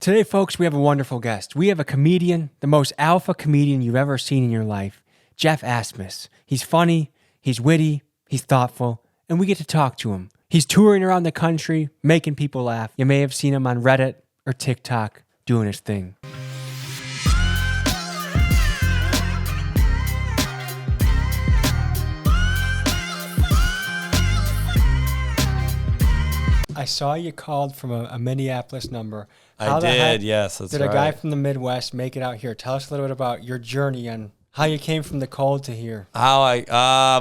Today, folks, we have a wonderful guest. We have a comedian, the most alpha comedian you've ever seen in your life, Geoff Asmus. He's funny, he's witty, he's thoughtful, and we get to talk to him. He's touring around the country, making people laugh. You may have seen him on Reddit or TikTok doing his thing. I saw you called from a Minneapolis number. I did, yes, that's right. Did a guy from the Midwest make it out here? Tell us a little bit about your journey and how you came from the cold to here. I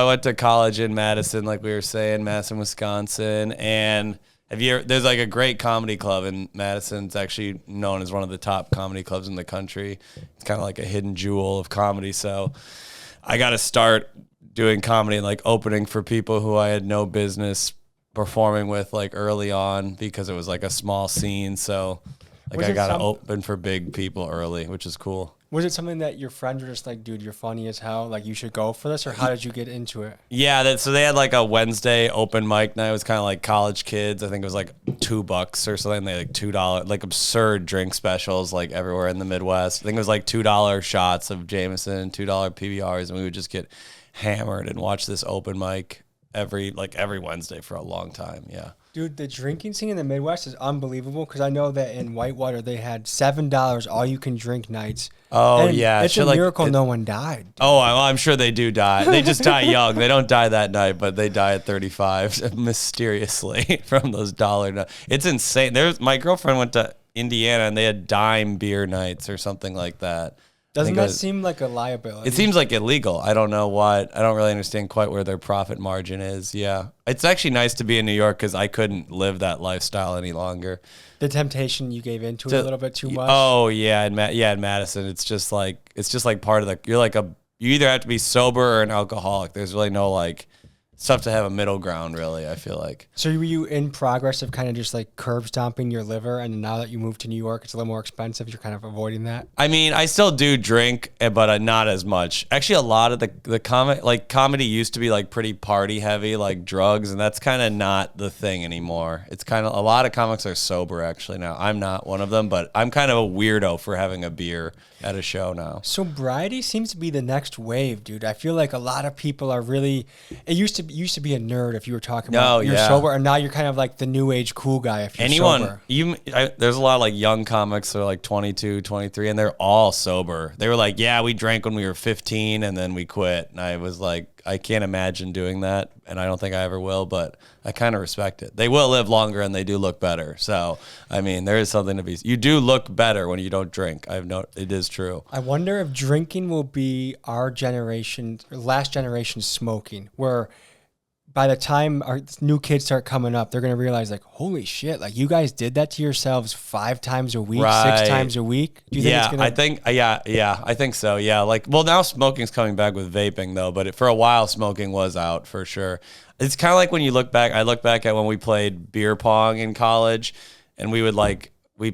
went to college in Madison, like we were saying, Madison, Wisconsin, and there's like a great comedy club in Madison. It's actually known as one of the top comedy clubs in the country. It's kind of like a hidden jewel of comedy. So I got to start doing comedy and like opening for people who I had no business performing with like early on because it was like a small scene. So like I got to open for big people early, which is cool. Was it something that your friends were just like, dude, you're funny as hell, like you should go for this, or how did you get into it? Yeah, so they had like a Wednesday open mic night. It was kind of like college kids. I think it was like $2 or something. They had like $2, like absurd drink specials like everywhere in the Midwest. I think it was like $2 shots of Jameson, $2 PBRs, and we would just get hammered and watch this open mic every Wednesday for a long time. Yeah. Dude, the drinking scene in the Midwest is unbelievable because I know that in Whitewater they had $7 all you can drink nights. Oh, and yeah. It's a miracle no one died. Dude. Oh, I'm sure they do die. They just die young. They don't die that night, but they die at 35 mysteriously from those dollar. It's insane. My girlfriend went to Indiana and they had dime beer nights or something like that. Doesn't that seem like a liability? It seems like illegal. I don't know what. I don't really understand quite where their profit margin is. Yeah. It's actually nice to be in New York because I couldn't live that lifestyle any longer. The temptation you gave into it a little bit too much? Oh, yeah. In Madison, it's just like part of you either have to be sober or an alcoholic. There's really no like, it's tough to have a middle ground, really, I feel like. So were you in progress of kind of just like curb stomping your liver, and now that you moved to New York, it's a little more expensive, you're kind of avoiding that? I mean, I still do drink, but not as much. Actually, a lot of the comedy used to be like pretty party heavy, like drugs, and that's kind of not the thing anymore. It's kind of, a lot of comics are sober actually now. I'm not one of them, but I'm kind of a weirdo for having a beer at a show now. Sobriety seems to be the next wave, dude. I feel like a lot of people are really, it used to be a nerd if you were talking about you're sober, and now you're kind of like the new age cool guy if you're sober. There's a lot of like young comics that are like 22, 23, and they're all sober. They were like, yeah, we drank when we were 15 and then we quit. And I was like, I can't imagine doing that, and I don't think I ever will, but I kind of respect it. They will live longer and they do look better. So, I mean, there is something to be, you do look better when you don't drink. It is true. I wonder if drinking will be our generation, last generation smoking, where by the time our new kids start coming up, they're going to realize like, holy shit, like you guys did that to yourselves 5 times a week, right. 6 times a week. Do you think it's going to? I think so. Yeah. Like, well, now smoking's coming back with vaping though, but for a while smoking was out for sure. It's kind of like when I look back at when we played beer pong in college, and we would like, you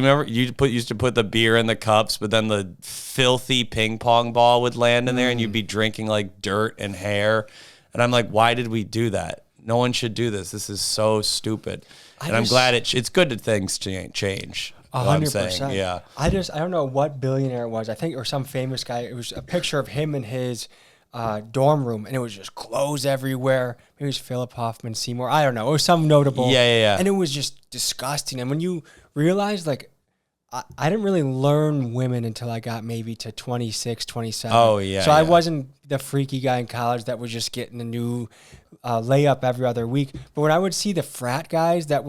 remember used to put the beer in the cups, but then the filthy ping pong ball would land in there and you'd be drinking like dirt and hair. And I'm like, why did we do that? No one should do this. This is so stupid. I'm glad it's good that things change. 100%. Yeah. I don't know what billionaire it was. I think, or some famous guy. It was a picture of him in his dorm room, and it was just clothes everywhere. Maybe it was Philip Hoffman Seymour. I don't know. It was some notable. Yeah. And it was just disgusting. And when you realize, like, I didn't really learn women until I got maybe to 26, 27. Oh, yeah. So I wasn't the freaky guy in college that was just getting a new layup every other week. But when I would see the frat guys that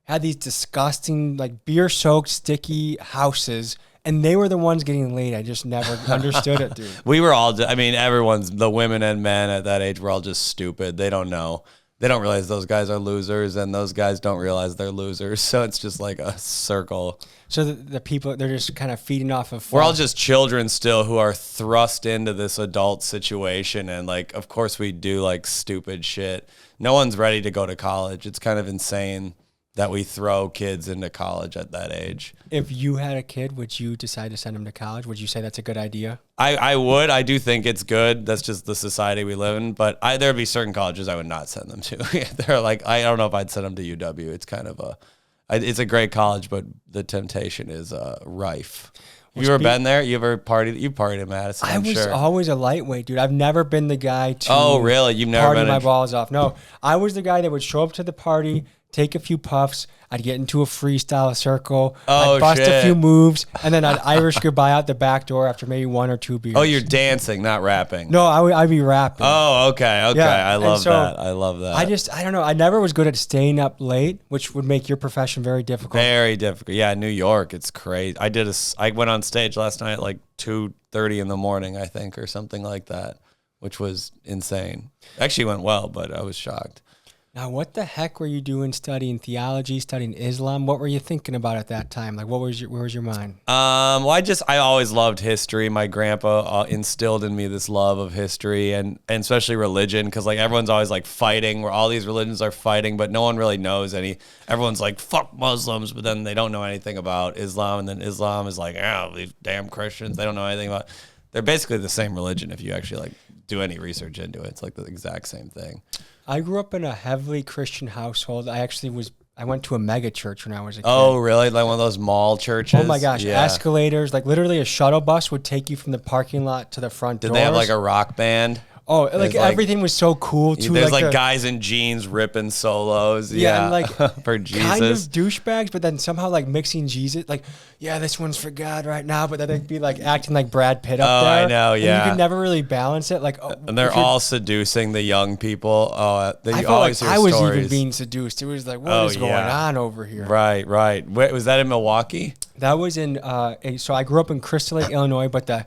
had these disgusting, like, beer-soaked, sticky houses, and they were the ones getting laid, I just never understood it, dude. We were all, the women and men at that age were all just stupid. They don't know. They don't realize those guys are losers, and those guys don't realize they're losers. So it's just like a circle. So the people, they're just kind of feeding off of... We're all just children still who are thrust into this adult situation. And, like, of course we do, like, stupid shit. No one's ready to go to college. It's kind of insane that we throw kids into college at that age. If you had a kid, would you decide to send him to college? Would you say that's a good idea? I would. I do think it's good. That's just the society we live in. But there'd be certain colleges I would not send them to. They're like, I don't know if I'd send them to UW. It's kind of It's a great college, but the temptation is rife. Have Well, you ever been there? You ever partied? You partied in Madison, I I'm was sure. always a lightweight, dude. I've never been the guy to Oh, really? You've never party been my a- balls off. No, I was the guy that would show up to the party, take a few puffs, I'd get into a freestyle circle, Oh, I'd bust a shit. few moves, and then I'd Irish goodbye out the back door after maybe 1 or 2 beers. Oh, you're dancing, not rapping. No, I'd be rapping. Oh, okay. Yeah, I and love so that. I love that. I don't know. I never was good at staying up late, which would make your profession very difficult. Very difficult. Yeah, New York, it's crazy. I went on stage last night at like 2:30 in the morning, I think, or something like that, which was insane. Actually went well, but I was shocked. Now, what the heck were you doing studying theology, studying Islam? What were you thinking about at that time? Like, where was your mind? Well, I always loved history. My grandpa instilled in me this love of history and especially religion, because like everyone's always like fighting, where all these religions are fighting, but no one really knows any. Everyone's like, fuck Muslims, but then they don't know anything about Islam, and then Islam is like, these damn Christians, they don't know anything about. They're basically the same religion if you actually like do any research into it. It's like the exact same thing. I grew up in a heavily Christian household. I went to a mega church when I was a kid. Oh, really? Like one of those mall churches? Oh my gosh, Yeah. escalators, like literally a shuttle bus would take you from the parking lot to the front Did doors. they have like a rock band? Oh, like like- everything was so cool too. There's like the- guys in jeans ripping solos. Yeah, Yeah, and like for Jesus. kind of douchebags, but then somehow like mixing Jesus, like, yeah, this one's for God right now, but then they'd be like acting like Brad Pitt up Oh, there. I know, and yeah. you could never really balance it. Like, And they're if you're- all seducing the young people. Oh, I you felt always like hear I was stories. even being seduced. It was like, what is going on over here? Right. Wait, was that in Milwaukee? That was in, so I grew up in Crystal Lake, Illinois, but the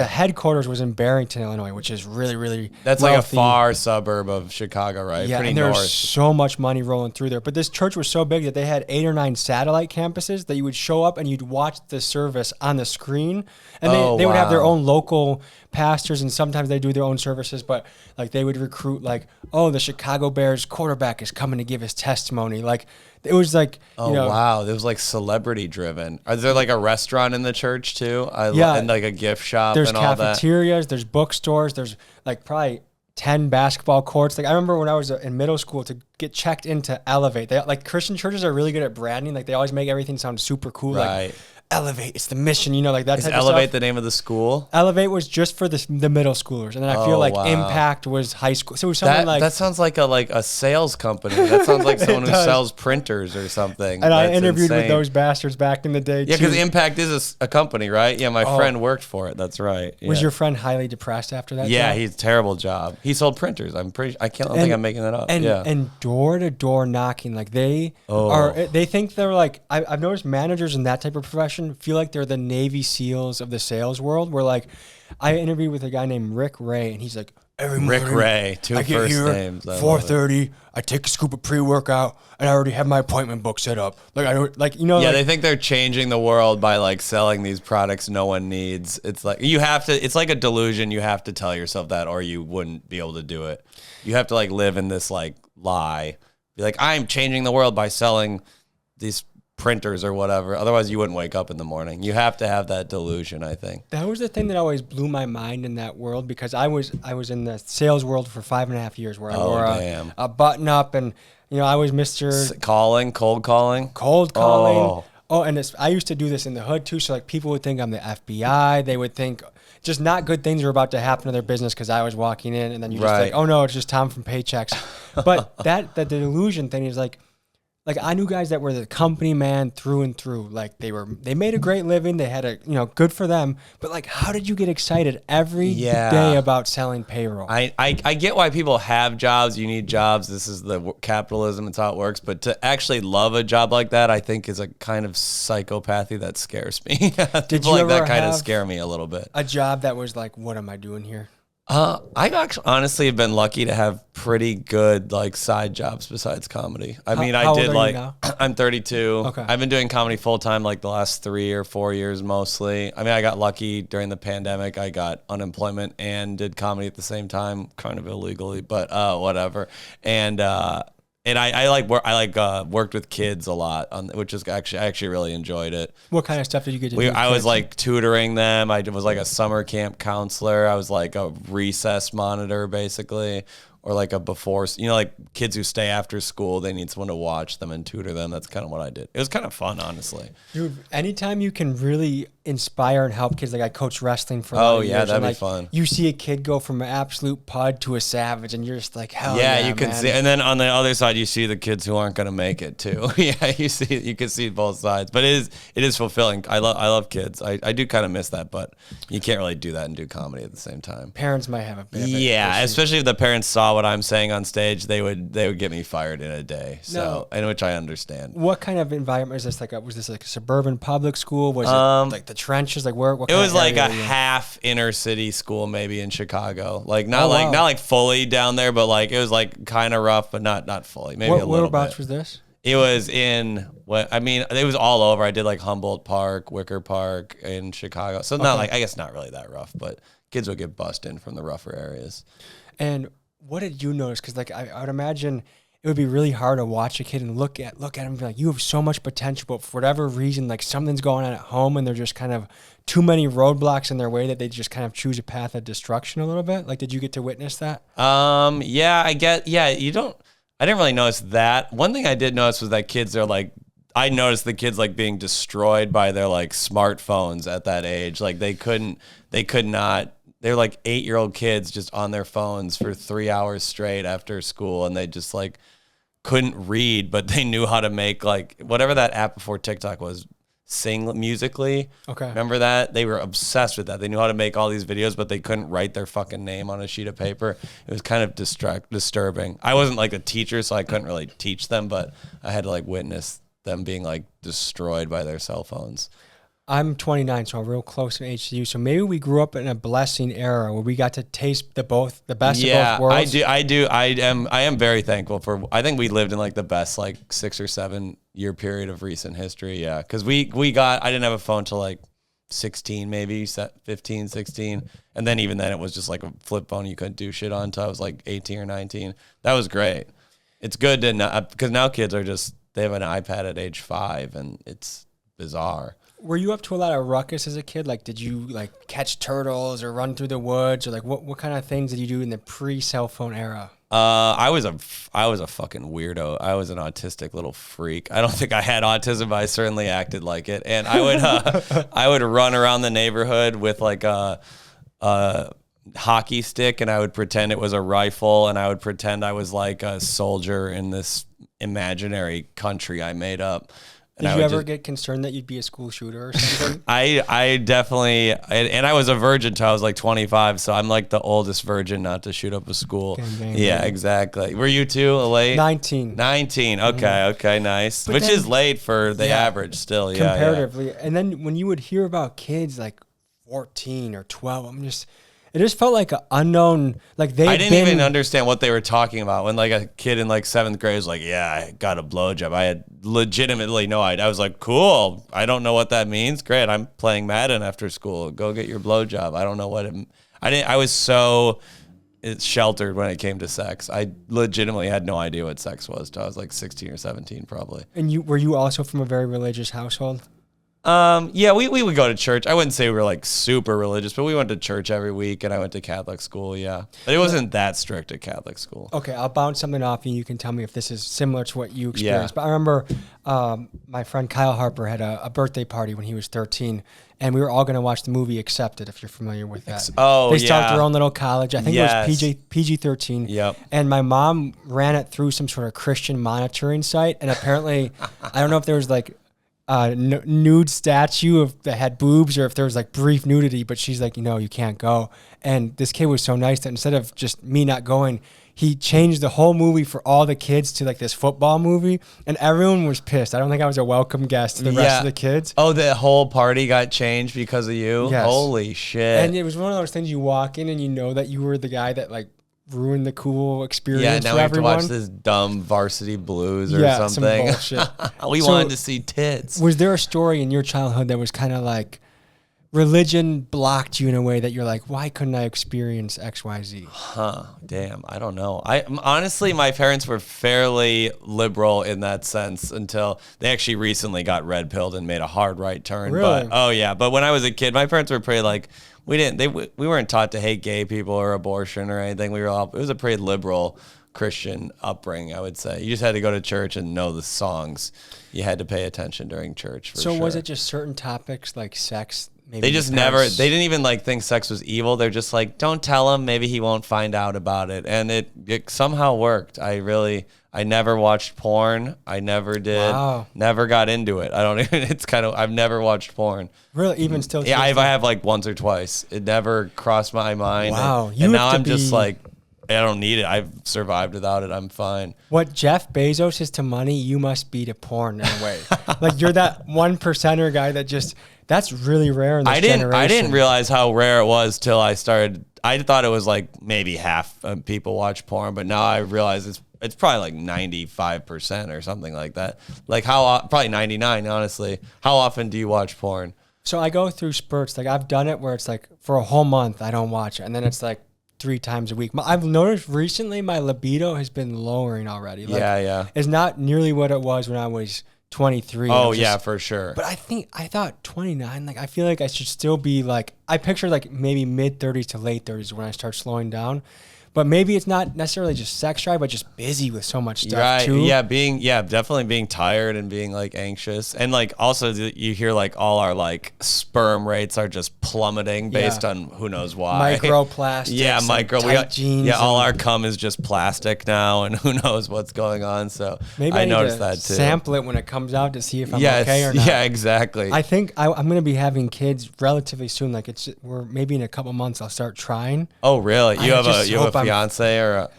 headquarters was in Barrington, Illinois, which is really, really That's like a wealthy. far suburb of Chicago, right? Yeah, Pretty and there north. was so much money rolling through there. But this church was so big that they had 8 or 9 satellite campuses that you would show up and you'd watch the service on the screen. And they would have their wow. own local pastors, and sometimes they do their own services. But like they would recruit like, oh, the Chicago Bears quarterback is coming to give his testimony. Like it was like, Oh, you know, wow. It was like celebrity driven. Is there like a restaurant in the church too? Yeah. And like a gift shop there's and all that. cafeterias, there's bookstores, there's like probably 10 basketball courts. Like I remember when I was in middle school to get checked into Elevate. They like Christian churches are really good at branding. Like they always make everything sound super cool. Right. Like Elevate, it's the mission, you know, like that Is type Elevate of stuff. the name of the school? Elevate was just for the middle schoolers, and then I feel Oh, like wow. Impact was high school. So it was something That, like. that sounds like a sales company. That sounds like someone who does. sells printers or something. and I That's interviewed with insane. those bastards back in the day Yeah, too. because Impact is a company, right? Yeah, my friend worked for it. That's right. Was Yeah. your friend highly depressed after that? Yeah, job? he's think job. He sold printers. I don't think I'm making that up. And yeah. and door to door knocking, like they Oh. are. They think they're like. I've noticed managers in that type of profession feel like they're the Navy SEALs of the sales world. Where like, I interviewed with a guy named Rick Ray, and he's like, every Rick morning Ray, two I get first here, names. I love it. 4:30. I take a scoop of pre-workout, and I already have my appointment book set up. Like I don't like you know. Yeah, like, they think they're changing the world by like selling these products no one needs. It's like you have to. It's like a delusion. You have to tell yourself that, or you wouldn't be able to do it. You have to like live in this like lie. Be like, I'm changing the world by selling these printers or whatever. Otherwise, you wouldn't wake up in the morning. You have to have that delusion, I think. That was the thing that always blew my mind in that world, because I was in the sales world for 5.5 years, where I Oh, wore damn. a button up, and you know I was Mr. Cold calling. Cold calling. Oh. Oh, and I used to do this in the hood too. So like people would think I'm the FBI. They would think just not good things were about to happen to their business because I was walking in, and then you just Right. like, oh no, it's just Tom from Paychecks. But the delusion thing is like I knew guys that were the company man through and through. Like they made a great living. They had good for them. But like, how did you get excited every Yeah. day about selling payroll? I get why people have jobs. You need jobs. This is the capitalism. It's how it works. But to actually love a job like that, I think is a kind of psychopathy that scares me. People you like that ever kind of have scare me a little bit. A job that was like, what am I doing here? I actually honestly have been lucky to have pretty good like side jobs besides comedy. I mean, how I did old are you like now? I'm 32. Okay. I've been doing comedy full time like the last 3 or 4 years mostly. I mean, I got lucky during the pandemic. I got unemployment and did comedy at the same time, kind of illegally, but whatever. And I worked with kids a lot, which is actually I actually really enjoyed it. What kind of stuff did you get to do? with I was kids? like tutoring them. I was like a summer camp counselor. I was like a recess monitor basically, or like a before, like kids who stay after school, they need someone to watch them and tutor them. That's kind of what I did. It was kind of fun, honestly. Dude, anytime you can really inspire and help kids, like I coach wrestling for a lot of years. That'd be like, fun. You see a kid go from an absolute pud to a savage, and you're just like, hell yeah, you can man. see, and then on the other side, you see the kids who aren't going to make it too. You can see both sides, but it is fulfilling. I love kids. I do kind of miss that, but you can't really do that and do comedy at the same time. Parents might have a bit. Especially if the parents saw what I'm saying on stage, they would get me fired in a day. So, in which I understand. What kind of environment is this? Was this like a suburban public school? Was it like the trenches? Like where? What it kind was of like a area half inner city school, maybe in Chicago. Like not like fully down there, but like it was like kind of rough, but not fully. Maybe a little whereabouts bit. was this? It was it was all over. I did like Humboldt Park, Wicker Park in Chicago. So not like, I guess not really that rough, but kids would get bussed in from the rougher areas. And what did you notice? Because like I would imagine it would be really hard to watch a kid and look at him and be like, you have so much potential, but for whatever reason, like something's going on at home and they're just kind of too many roadblocks in their way that they just kind of choose a path of destruction a little bit. Like, did you get to witness that? I didn't really notice that. One thing I did notice was that kids are like, I noticed the kids like being destroyed by their like smartphones at that age. Like they could not, they're like 8-year-old kids just on their phones for 3 hours straight after school. And they just like couldn't read, but they knew how to make like whatever that app before TikTok was, Sing Musically. Okay. Remember that? They were obsessed with that. They knew how to make all these videos, but they couldn't write their fucking name on a sheet of paper. It was kind of disturbing. I wasn't like a teacher, so I couldn't really teach them, but I had to like witness them being like destroyed by their cell phones. I'm 29, so I'm real close in age to you. So maybe we grew up in a blessing era where we got to taste the best of both worlds. I do. I am very thankful for. I think we lived in like the best like 6 or 7 year period of recent history. Yeah, because I didn't have a phone till like 16, maybe 15, 16, and then even then it was just like a flip phone you couldn't do shit on until I was like 18 or 19. That was great. It's good to not, because now kids are just, they have an iPad at age 5 and it's bizarre. Were you up to a lot of ruckus as a kid? Like, did you like catch turtles or run through the woods, or like what kind of things did you do in the pre-cell phone era? I was a fucking weirdo. I was an autistic little freak. I don't think I had autism, but I certainly acted like it. And I would run around the neighborhood with like a hockey stick, and I would pretend it was a rifle, and I would pretend I was like a soldier in this imaginary country I made up. Did you ever get concerned that you'd be a school shooter or something? I definitely, and I was a virgin till I was like 25, so I'm like the oldest virgin not to shoot up a school. Yeah, exactly. Were you too late? 19. 19. Okay, nice. Which is late for the average still. Yeah, comparatively. Yeah. And then when you would hear about kids like 14 or 12, it just felt like an unknown, like I didn't even understand what they were talking about when like a kid in like 7th grade was like, yeah, I got a blowjob. I had legitimately no idea. I was like, cool. I don't know what that means. Great. I'm playing Madden after school. Go get your blowjob. I don't know what I was so sheltered when it came to sex. I legitimately had no idea what sex was till I was like 16 or 17 probably. And were you also from a very religious household? Yeah, we would go to church. I wouldn't say we were like super religious, but we went to church every week, and I went to Catholic school. Yeah, but it wasn't that strict at Catholic school. Okay, I'll bounce something off you. You can tell me if this is similar to what you experienced. Yeah. But I remember my friend Kyle Harper had a birthday party when he was 13, and we were all going to watch the movie Accepted, if you're familiar with that. They start their own little college. I think it was PG-13. Yep. And my mom ran it through some sort of Christian monitoring site, and apparently, I don't know if there was like nude statue that had boobs or if there was like brief nudity, but she's like, you can't go. And this kid was so nice that instead of just me not going, he changed the whole movie for all the kids to like this football movie, and everyone was pissed. I don't think I was a welcome guest to the rest of the kids. Oh, the whole party got changed because of you? Yes. Holy shit. And it was one of those things you walk in and you know that you were the guy that like ruined the cool experience. Yeah, now for we have everyone. to watch this dumb Varsity Blues or something. Some bullshit. We wanted to see tits. Was there a story in your childhood that was kind of like religion blocked you in a way that you're like, why couldn't I experience XYZ? Huh. Damn. I don't know. Honestly, my parents were fairly liberal in that sense until they actually recently got red pilled and made a hard right turn. Really? But oh yeah. But when I was a kid, my parents were pretty like, we weren't taught to hate gay people or abortion or anything. It was a pretty liberal Christian upbringing, I would say. You just had to go to church and know the songs. You had to pay attention during church. So was it just certain topics like sex? Maybe They just they didn't even like think sex was evil. They're just like, don't tell him, maybe he won't find out about it. And it somehow worked. I never watched porn. I never did. Wow. Never got into it. I've never watched porn. Really? Even still? Yeah, I have like once or twice. It never crossed my mind. Wow. And now I'm just like, I don't need it. I've survived without it. I'm fine. What Jeff Bezos is to money, you must be to porn in a way. Like you're that 1%er guy that's really rare in this generation. I didn't realize how rare it was till I started. I thought it was like maybe half of people watch porn, but now I realize it's probably like 95% or something like that. Like probably 99, honestly. How often do you watch porn? So I go through spurts. Like I've done it where it's like for a whole month I don't watch it, and then it's like 3 times a week. I've noticed recently my libido has been lowering already. Like, yeah. It's not nearly what it was when I was 23. Oh, yeah, for sure. But I thought 29, like I feel like I should still be like, I picture like maybe mid 30s to late 30s when I start slowing down. But maybe it's not necessarily just sex drive, but just busy with so much stuff too. Yeah, definitely being tired and being like anxious. And like also you hear like all our like sperm rates are just plummeting based on who knows why. Microplastics. Yeah, tight jeans. Yeah, all our cum is just plastic now and who knows what's going on. So maybe I noticed that too. Sample it when it comes out to see if I'm okay or not. Yeah, exactly. I think I'm going to be having kids relatively soon. Like maybe in a couple months I'll start trying. Oh, really? You have a fiance or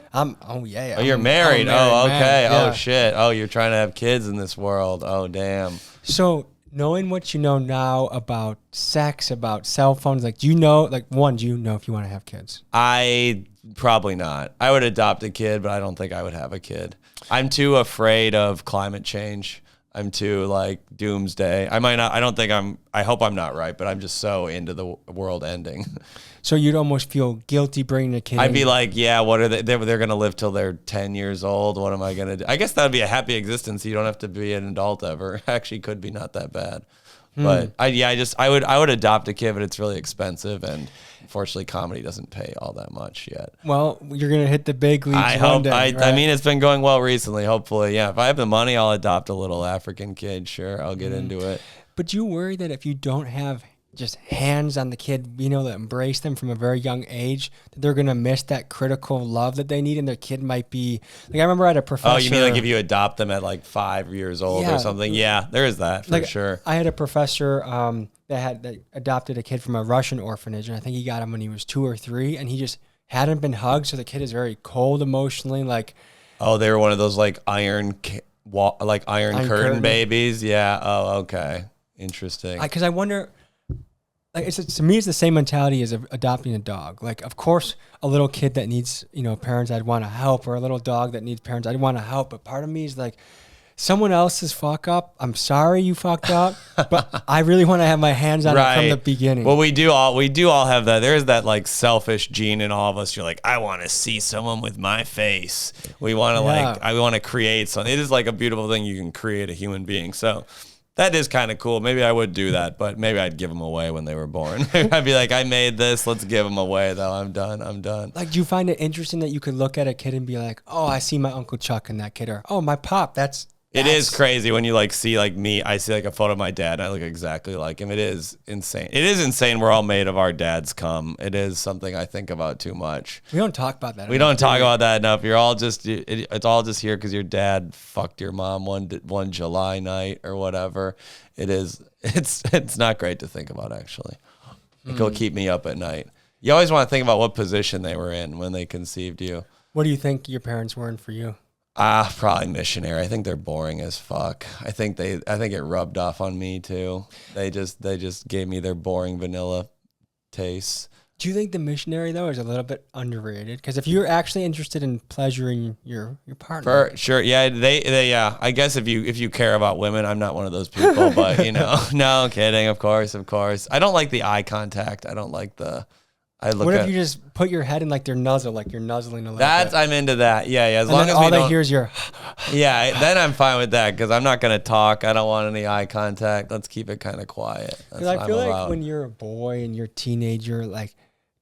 you're married. Oh, okay. Yeah. Oh shit. Oh, you're trying to have kids in this world. Oh, damn. So knowing what you know now about sex, about cell phones, like do you know if you want to have kids? I probably not. I would adopt a kid, but I don't think I would have a kid. I'm too afraid of climate change. I'm too like doomsday. I hope I'm not right, but I'm just so into the world ending. So you'd almost feel guilty bringing a kid. I'd be like, yeah, what are they? They're going to live till they're 10 years old. What am I going to do? I guess that would be a happy existence. You don't have to be an adult ever. Actually could be not that bad. But I would adopt a kid, but it's really expensive. And unfortunately, comedy doesn't pay all that much yet. Well, you're going to hit the big leagues one day, right? I mean, it's been going well recently, hopefully. Yeah, if I have the money, I'll adopt a little African kid. Sure, I'll get into it. But do you worry that if you don't have just hands on the kid, that embrace them from a very young age, that they're going to miss that critical love that they need, and their kid might be like, I remember I had a professor. Oh, you mean like if you adopt them at like 5 years old or something? Yeah, there is that for sure. I had a professor that adopted a kid from a Russian orphanage, and I think he got him when he was 2 or 3, and he just hadn't been hugged, so the kid is very cold emotionally. Like, oh, they were one of those like iron curtain babies. Yeah. Oh, okay. Interesting. Because I wonder. Like to me, it's the same mentality as adopting a dog. Like, of course, a little kid that needs, parents I'd want to help, or a little dog that needs parents I'd want to help. But part of me is like, someone else's fuck up. I'm sorry you fucked up, but I really want to have my hands on it from the beginning. Well, we do all have that. There is that like selfish gene in all of us. You're like, I want to see someone with my face. We want to I want to create something. It is like a beautiful thing. You can create a human being. So. That is kind of cool. Maybe I would do that, but maybe I'd give them away when they were born. I'd be like, I made this. Let's give them away, though. I'm done. Like, do you find it interesting that you could look at a kid and be like, oh, I see my Uncle Chuck in that kid, or oh, my pop, It is crazy when you like see like me. I see like a photo of my dad. And I look exactly like him. It is insane. It is insane. We're all made of our dad's cum. It is something I think about too much. We don't talk about that. We don't talk about that enough. You're all just it's all just here because your dad fucked your mom one July night or whatever. It is. It's not great to think about actually. It'll keep me up at night. You always want to think about what position they were in when they conceived you. What do you think your parents were in for you? Probably missionary. I think they're boring as fuck. I think it rubbed off on me too. They just gave me their boring vanilla tastes. Do you think the missionary though is a little bit underrated? Because if you're actually interested in pleasuring your partner, For sure, yeah, they yeah. I guess if you care about women, I'm not one of those people, but no, kidding, of course. I don't like the eye contact. I don't like the. I look what at. if you just put your head in like their nuzzle, like you're nuzzling a little That's bit? I'm into that. Yeah. As And long then as all we they don't. hear is your. Yeah, then I'm fine with that because I'm not gonna talk. I don't want any eye contact. Let's keep it kind of quiet. That's Because what I I'm feel like about. when you're a boy and you're a teenager, like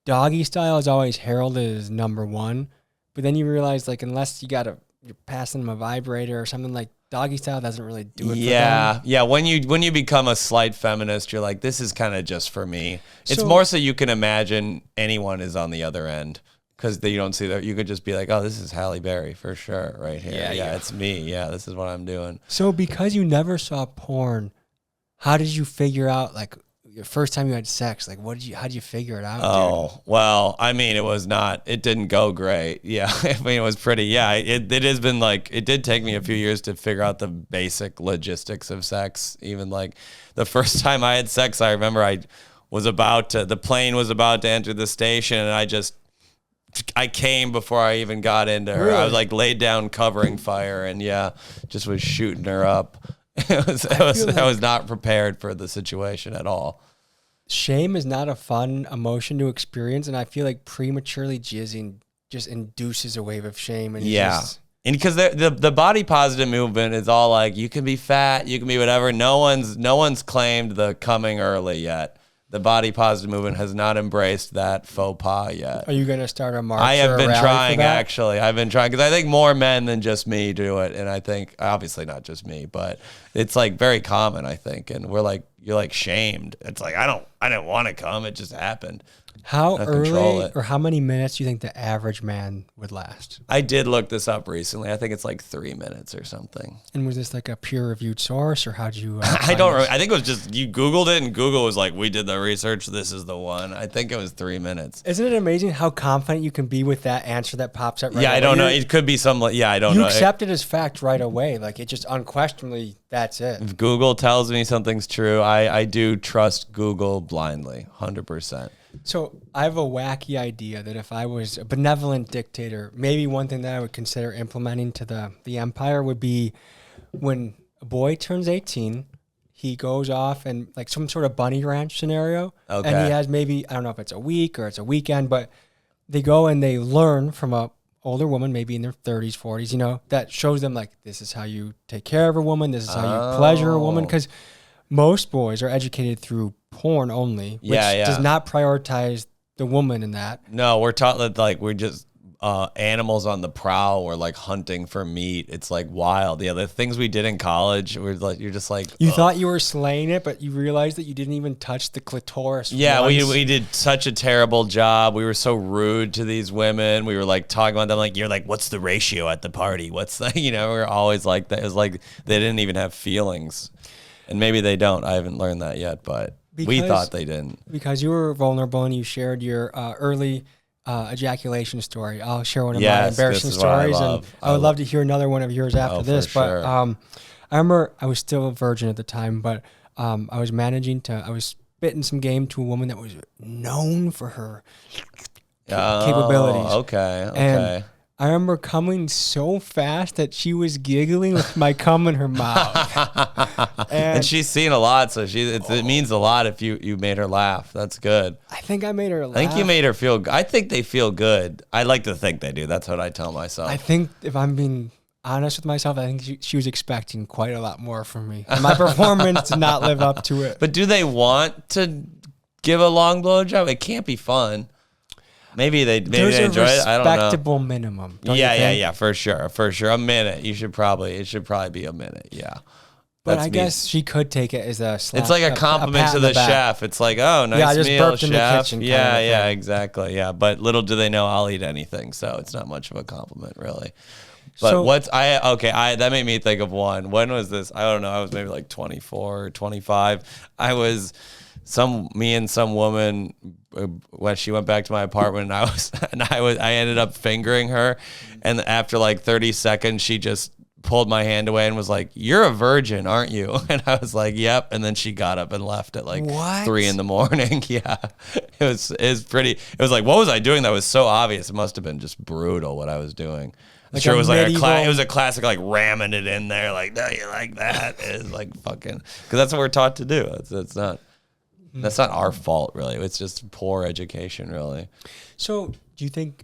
doggy style is always heralded as number one, but then you realize like unless you're passing them a vibrator or something, like doggy style doesn't really do it. Yeah, for them. yeah. When you become a slight feminist, you're like, this is kind of just for me. It's So- more so you can imagine anyone is on the other end because you don't see that. You could just be like, oh, this is Halle Berry for sure, right here. Yeah, it's me. Yeah, this is what I'm doing. So because you never saw porn, how did you figure out like your first time you had sex? Like how did you figure it out? Dude? Oh, well, I mean, it didn't go great. Yeah. I mean, it was pretty, yeah, it has been like, it did take me a few years to figure out the basic logistics of sex. Even like the first time I had sex, I remember the plane was about to enter the station and I came before I even got into her. Really? I was like laid down covering fire and just was shooting her up. I was not prepared for the situation at all. Shame is not a fun emotion to experience, and I feel like prematurely jizzing just induces a wave of shame. And And because the body positive movement is all like, you can be fat, you can be whatever. No one's claimed the coming early yet. The body positive movement has not embraced that faux pas yet. Are you going to start a march? I have or a been rally trying, for that? actually. I've been trying because I think more men than just me do it. And I think, obviously not just me, but it's like very common, I think. And you're like shamed. It's like, I didn't want to come. It just happened. How I control early it. or how many minutes do you think the average man would last? I did look this up recently. I think it's like 3 minutes or something. And was this like a peer-reviewed source, or how'd you? I don't remember. I think it was just you Googled it and Google was like, we did the research. This is the one. I think it was 3 minutes. Isn't it amazing how confident you can be with that answer that pops up? Right Yeah, I away? don't know. It could be some. Yeah, I don't You know. accept it as fact right away. Like it just unquestionably, that's it. If Google tells me something's true, I do trust Google blindly, 100%. So I have a wacky idea that if I was a benevolent dictator, maybe one thing that I would consider implementing to the empire would be when a boy turns 18, he goes off and like some sort of bunny ranch scenario. Okay. And he has maybe, I don't know if it's a week or it's a weekend, but they go and they learn from a older woman, maybe in their 30s, 40s, that shows them like, this is how you take care of a woman. This is how you pleasure a woman. Because most boys are educated through porn only, which does not prioritize the woman in that. No, we're taught that like we're just animals on the prowl. We're like hunting for meat. It's like wild. Yeah, the things we did in college, we're like, you're just like You thought you were slaying it, but you realized that you didn't even touch the clitoris. Yeah, once. we did such a terrible job. We were so rude to these women. We were like talking about them like, you're like, what's the ratio at the party? What's the, we were always like that. It was like they didn't even have feelings. And maybe they don't. I haven't learned that yet, but we thought they didn't. Because you were vulnerable and you shared your early ejaculation story. I'll share one of my embarrassing stories. And I would love to hear another one of yours after this. For But I remember I was still a virgin at the time, but I was I was spitting some game to a woman that was known for her capabilities. Okay. And I remember coming so fast that she was giggling with my cum in her mouth. And she's seen a lot, so it means a lot if you made her laugh. That's good. I think I made her laugh. I think you made her feel. I think they feel good. I like to think they do. That's what I tell myself. I think if I'm being honest with myself, I think she was expecting quite a lot more from me. My performance did not live up to it. But do they want to give a long blowjob? It can't be fun. Maybe they enjoy it. I don't know. Respectable minimum. Yeah, for sure. A minute. It should probably be a minute. Yeah. But I guess she could take it as a slap. It's like a compliment to the chef. It's like, oh, nice I just meal, burped chef. in the kitchen. Yeah, exactly. Yeah, but little do they know I'll eat anything, so it's not much of a compliment, really. But that made me think of one. When was this? I don't know. I was maybe like 24 or 25. Me and some woman, when she went back to my apartment, and I ended up fingering her, and after like 30 seconds, she just pulled my hand away and was like, "You're a virgin, aren't you?" And I was like, "Yep." And then she got up and left at like What? 3 a.m. Yeah, it was like, what was I doing that was so obvious? It must have been just brutal what I was doing. I'm sure it was like it was a classic, like ramming it in there, like, no, you like that. It's like fucking, because that's what we're taught to do. That's not our fault, really. It's just poor education, really. So do you think,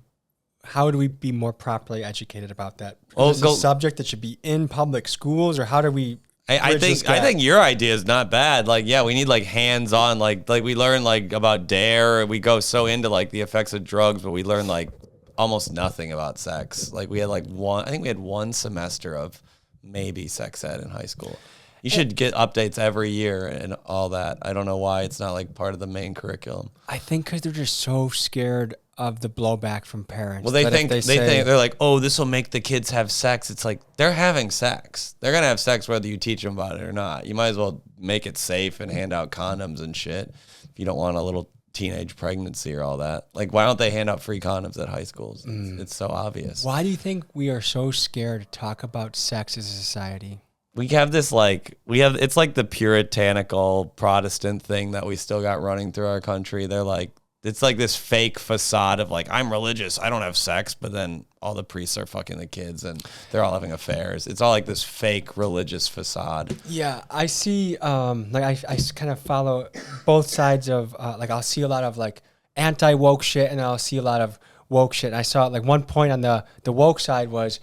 how do we be more properly educated about that? Well, is it a subject that should be in public schools, or how do we? I think your idea is not bad. Like, yeah, we need like hands-on, like we learn like about DARE. We go so into like the effects of drugs, but we learn like almost nothing about sex. Like we had like one semester of maybe sex ed in high school. You should get updates every year and all that. I don't know why it's not like part of the main curriculum. I think because they're just so scared of the blowback from parents. Well, they think they're like, oh, this will make the kids have sex. It's like, they're having sex. They're gonna have sex whether you teach them about it or not. You might as well make it safe and hand out condoms and shit if you don't want a little teenage pregnancy or all that. Like, why don't they hand out free condoms at high schools? It's so obvious. Why do you think we are so scared to talk about sex as a society? We have this it's like the puritanical Protestant thing that we still got running through our country. They're like, it's like this fake facade of like, I'm religious, I don't have sex, but then all the priests are fucking the kids and they're all having affairs. It's all like this fake religious facade. Yeah, I see, I kind of follow both sides of, like I'll see a lot of like anti-woke shit and I'll see a lot of woke shit. And I saw like one point on the woke side was,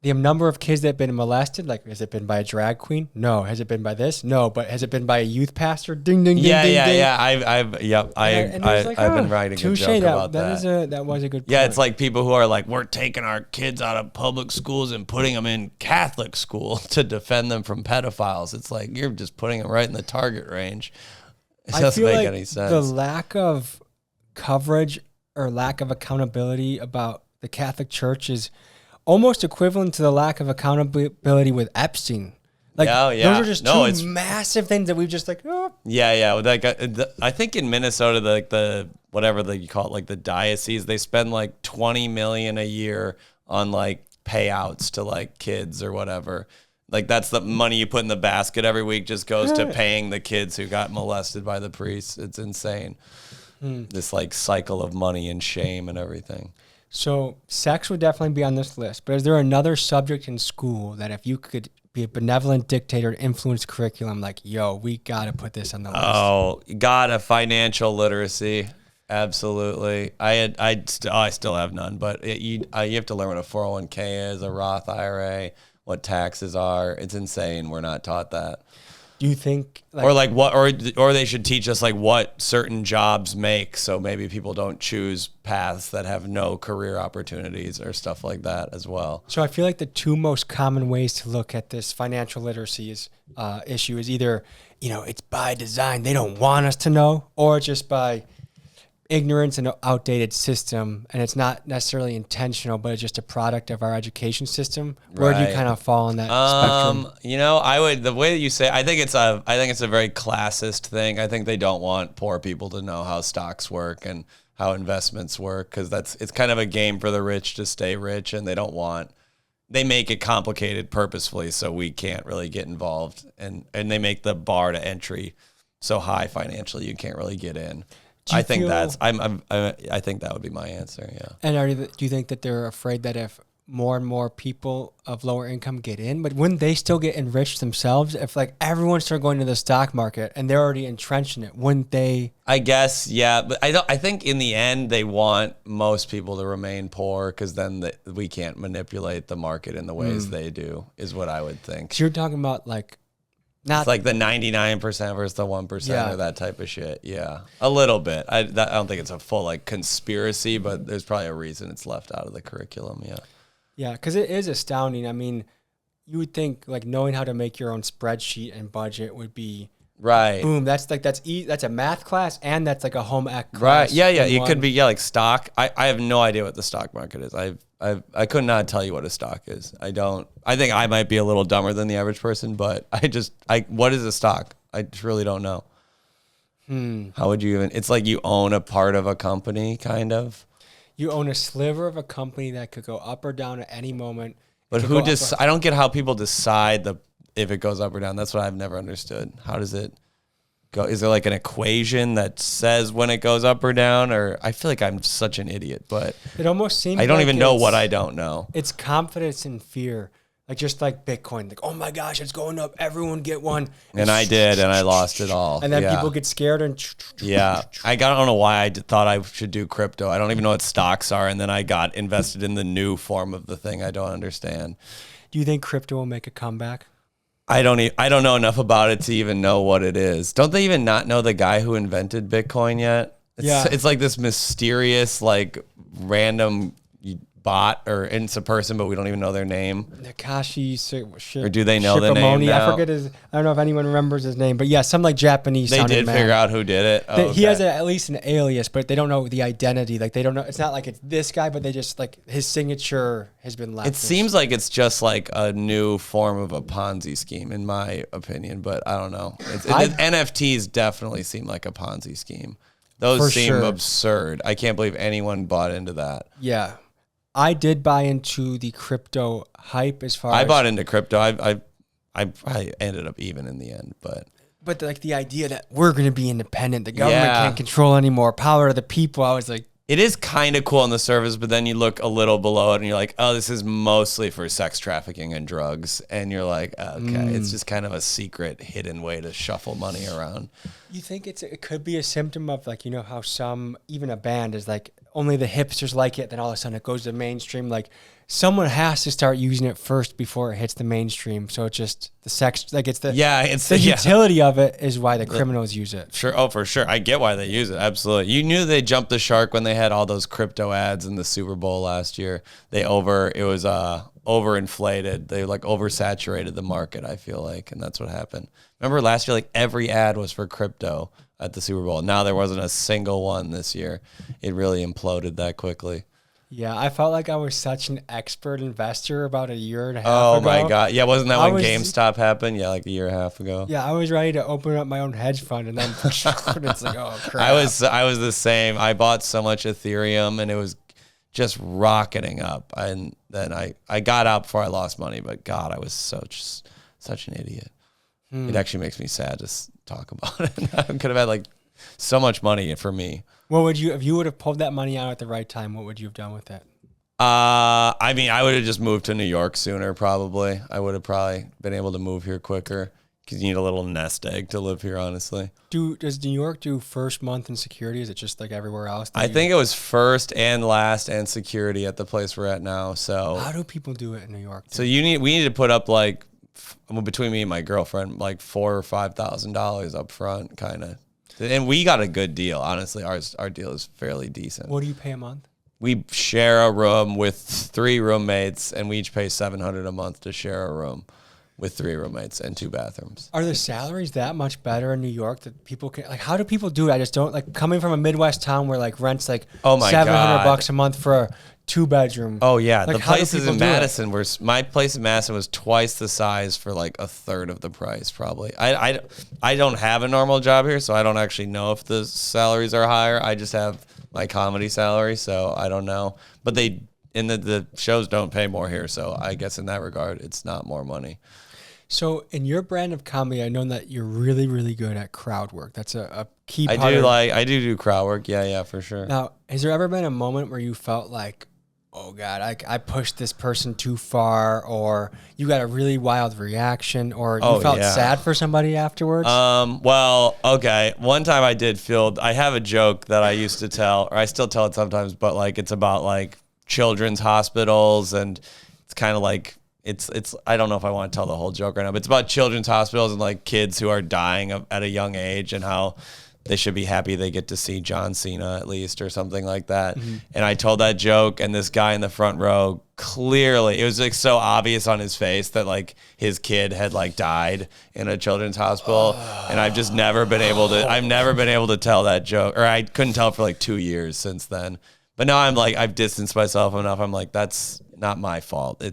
the number of kids that have been molested, like, has it been by a drag queen? No. Has it been by this? No. But has it been by a youth pastor? Ding, ding, ding, ding, ding. Yeah. I've been writing a joke about that. That was a good point. Yeah, it's like people who are like, we're taking our kids out of public schools and putting them in Catholic school to defend them from pedophiles. It's like, you're just putting them right in the target range. It doesn't make any sense. The lack of coverage or lack of accountability about the Catholic Church is almost equivalent to the lack of accountability with Epstein. Like, those are just two massive things that we've just like, oh. Yeah. Like, I think in Minnesota, the whatever you call it, like the diocese, they spend like $20 million a year on like payouts to like kids or whatever. Like, that's the money you put in the basket every week, just goes to paying the kids who got molested by the priests. It's insane. This like cycle of money and shame and everything. So sex would definitely be on this list, but is there another subject in school that if you could be a benevolent dictator to influence curriculum, like, yo, we got to put this on the list? Oh, got a financial literacy. Absolutely. I still have none, but you have to learn what a 401k is, a Roth IRA, what taxes are. It's insane. We're not taught that. Do you think, like, or like what, or they should teach us like what certain jobs make, so maybe people don't choose paths that have no career opportunities or stuff like that as well. So I feel like the two most common ways to look at this financial literacy issue is either, it's by design, they don't want us to know, or just by ignorance and outdated system, and it's not necessarily intentional, but it's just a product of our education system. Where do you kind of fall on that spectrum? The way that you say, I think it's a very classist thing. I think they don't want poor people to know how stocks work and how investments work, because it's kind of a game for the rich to stay rich, and they make it complicated purposefully so we can't really get involved, and they make the bar to entry so high financially you can't really get in. I think that would be my answer. Yeah. And do you think that they're afraid that if more and more people of lower income get in, but wouldn't they still get enriched themselves if like everyone started going to the stock market and they're already entrenched in it? Wouldn't they? I guess, yeah, but I think in the end they want most people to remain poor, because then we can't manipulate the market in the ways they do. Is what I would think. So you're talking about like. It's like the 99% versus the 1% or that type of shit. Yeah, a little bit. I don't think it's a full like conspiracy, but there's probably a reason it's left out of the curriculum. Yeah. Yeah, because it is astounding. I mean, you would think like knowing how to make your own spreadsheet and budget would be right. Boom. That's a math class, and that's like a home ec class. Right. Yeah. It could be like stock. I have no idea what the stock market is. I could not tell you what a stock is. I think I might be a little dumber than the average person, but what is a stock? I just really don't know. How would you even, it's like you own a part of a company, kind of. You own a sliver of a company that could go up or down at any moment. But Could who go up or- I don't get how people decide if it goes up or down. That's what I've never understood. How does it go? Is there like an equation that says when it goes up or down? Or I feel like I'm such an idiot, but It almost seems I don't like even know what it's- I don't know. It's confidence and fear. Like just like Bitcoin. Like, oh my gosh, it's going up. Everyone get one. And I did, and I lost it all. And then Yeah. people get scared and Yeah, I don't know why thought I should do crypto. I don't even know what stocks are, and then I got invested in the new form of the thing I don't understand. Do you think crypto will make a comeback? I don't know enough about it to even know what it is. Don't they even not know the guy who invented Bitcoin yet? It's like this mysterious, like random bot or it's a person, but we don't even know their name. Nakashi, Or do they know the name now? I forget his. I don't know if anyone remembers his name, but yeah, some like Japanese. They did figure out who did it. Oh, He has okay. at least an alias, but they don't know the identity. Like they don't know. It's not like it's this guy, but they just like his signature has been left. It seems like it's just like a new form of a Ponzi scheme, in my opinion, but I don't know. NFTs definitely seem like a Ponzi scheme. Those For seem sure. absurd. I can't believe anyone bought into that. Yeah, I did buy into the crypto hype as far. I as, bought into crypto. I ended up even in the end, but like the idea that we're going to be independent, the government Yeah. can't control anymore, power of the people. I was like, it is kind of cool on the surface, but then you look a little below it and you're like, oh, this is mostly for sex trafficking and drugs. And you're like, okay, it's just kind of a secret, hidden way to shuffle money around. you think it could be a symptom of like, you know, how some, even a band is like, only the hipsters like it, then all of a sudden it goes to mainstream. Like someone has to start using it first before it hits the mainstream. So it's just the sex, like it's the utility of it is why the criminals use it. Sure. Oh, for sure. I get why they use it. Absolutely. You knew they jumped the shark when they had all those crypto ads in the Super Bowl last year. It was overinflated. They like oversaturated the market, I feel like. And that's what happened. Remember last year, like every ad was for crypto at the Super Bowl. Now there wasn't a single one this year. It really imploded that quickly. Yeah, I felt like I was such an expert investor about a year and a half Oh ago. my God. Yeah, wasn't that when was- GameStop happened? Yeah, like a year and a half ago. Yeah, I was ready to open up my own hedge fund, and then it's like, oh crap. I was the same. I bought so much Ethereum and it was just rocketing up. And then I got out before I lost money, but God, I was such an idiot. It actually makes me sad to talk about it. I could have had like so much money for me. What would you, if you would have pulled that money out at the right time, what would you have done with it? I mean, I would have just moved to New York sooner, probably. I would have probably been able to move here quicker because you need a little nest egg to live here, honestly. Does New York do first month in security? Is it just like everywhere else? I think it was first and last and security at the place we're at now. So How do people do it in New York? So we need to put up like between me and my girlfriend like $4,000 or $5,000 up front, kind of. And we got a good deal, honestly. Our deal is fairly decent. What do you pay a month? We share a room with 3 roommates, and we each pay $700 a month to share a room with 3 roommates and 2 bathrooms. Are the salaries that much better in New York that people can, like, how do people do it? I just don't, like, coming from a Midwest town where like rent's like Oh my $700 God. a month for a 2-bedroom. Oh yeah, Like, the how do places people in do it? Madison were my place in Madison was twice the size for like a third of the price, probably. I don't have a normal job here, so I don't actually know if the salaries are higher. I just have my comedy salary, so I don't know. But the shows don't pay more here, so I guess in that regard, it's not more money. So in your brand of comedy, I know that you're really, really good at crowd work. That's a key part. I do crowd work. Yeah, for sure. Now, has there ever been a moment where you felt like, oh God, I pushed this person too far, or you got a really wild reaction, or you felt sad for somebody afterwards? Well, okay. One time I have a joke that I used to tell, or I still tell it sometimes, but like it's about like children's hospitals, and it's kind of like it's I don't know if I want to tell the whole joke right now, but it's about children's hospitals and like kids who are dying at a young age and how they should be happy they get to see John Cena at least or something like that. Mm-hmm. And I told that joke, and this guy in the front row, clearly it was like so obvious on his face that like his kid had like died in a children's hospital. And I've just never been able to tell that joke, or I couldn't tell for like 2 years since then. But now I'm like, I've distanced myself enough. I'm like, not my fault.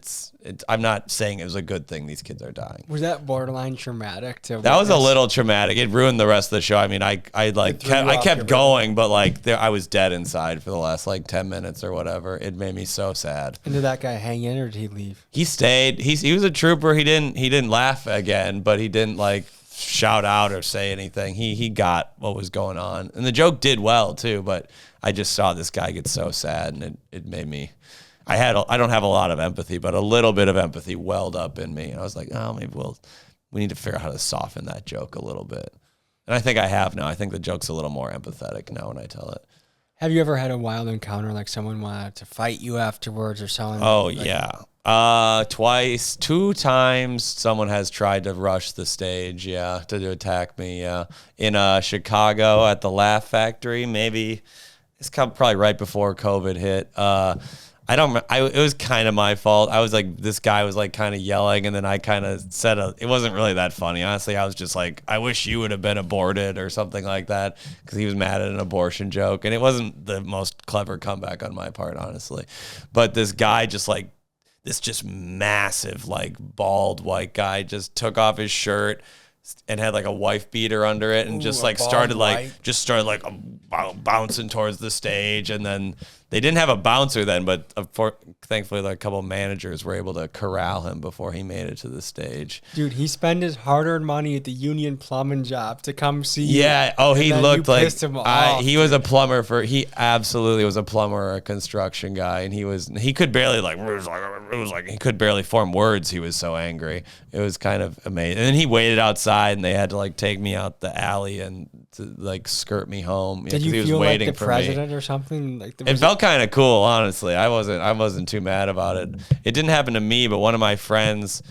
I'm not saying it was a good thing these kids are dying. Was that borderline traumatic to That was a witness? little traumatic. It ruined the rest of the show. I mean, I kept going, but like I was dead inside for the last like 10 minutes or whatever. It made me so sad. And did that guy hang in or did he leave? He stayed. He was a trooper. He didn't laugh again, but he didn't like shout out or say anything. He got what was going on, and the joke did well too. But I just saw this guy get so sad, and it made me. I don't have a lot of empathy, but a little bit of empathy welled up in me, and I was like, oh, maybe we need to figure out how to soften that joke a little bit. And I think I have now. I think the joke's a little more empathetic now when I tell it. Have you ever had a wild encounter, like someone wanted to fight you afterwards or someone? Oh, like, yeah. Twice, 2 times someone has tried to rush the stage, to attack me, in Chicago at the Laugh Factory, maybe. It's probably right before COVID hit. It was kind of my fault. I was like, this guy was like kind of yelling, and then I kind of said, it wasn't really that funny. Honestly, I was just like, I wish you would have been aborted or something like that, because he was mad at an abortion joke. And it wasn't the most clever comeback on my part, honestly. But this guy this massive, like bald white guy just took off his shirt and had like a wife beater under it, and just like started bouncing towards the stage. And then they didn't have a bouncer then, but thankfully like a couple of managers were able to corral him before he made it to the stage. Dude, he spent his hard-earned money at the union plumbing job to come see you. Yeah. Oh, he looked like he was a plumber he absolutely was a plumber or a construction guy, and he could barely he could barely form words. He was so angry. It was kind of amazing. And then he waited outside, and they had to like take me out the alley and to like skirt me home. Did you feel like the president or something? Like it felt kind of cool, honestly. I wasn't too mad about it. It didn't happen to me, but one of my friends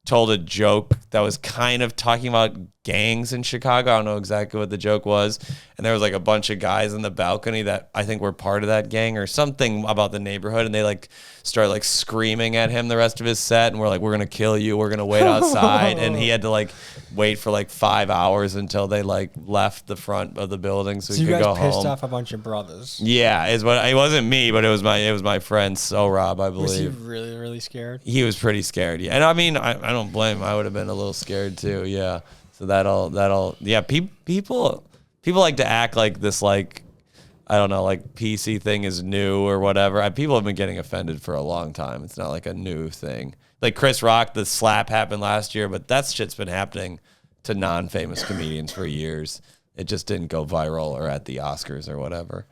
told a joke that was kind of talking about gangs in Chicago. I don't know exactly what the joke was. And there was like a bunch of guys in the balcony that I think were part of that gang or something about the neighborhood. And they like started like screaming at him the rest of his set. And we're like, we're going to kill you. We're going to wait outside. And he had to like wait for like 5 hours until they like left the front of the building so he could go home. So you guys pissed off a bunch of brothers. Yeah. It wasn't me, but it was my friend, Rob, I believe. Was he really, really scared? He was pretty scared. Yeah. And I mean, I don't blame him. I would have been a little scared too. Yeah. So that'll yeah. People like to act like this, like, I don't know, like PC thing is new or whatever. People have been getting offended for a long time. It's not like a new thing. Like Chris Rock, the slap happened last year, but that shit's been happening to non-famous comedians for years. It just didn't go viral or at the Oscars or whatever.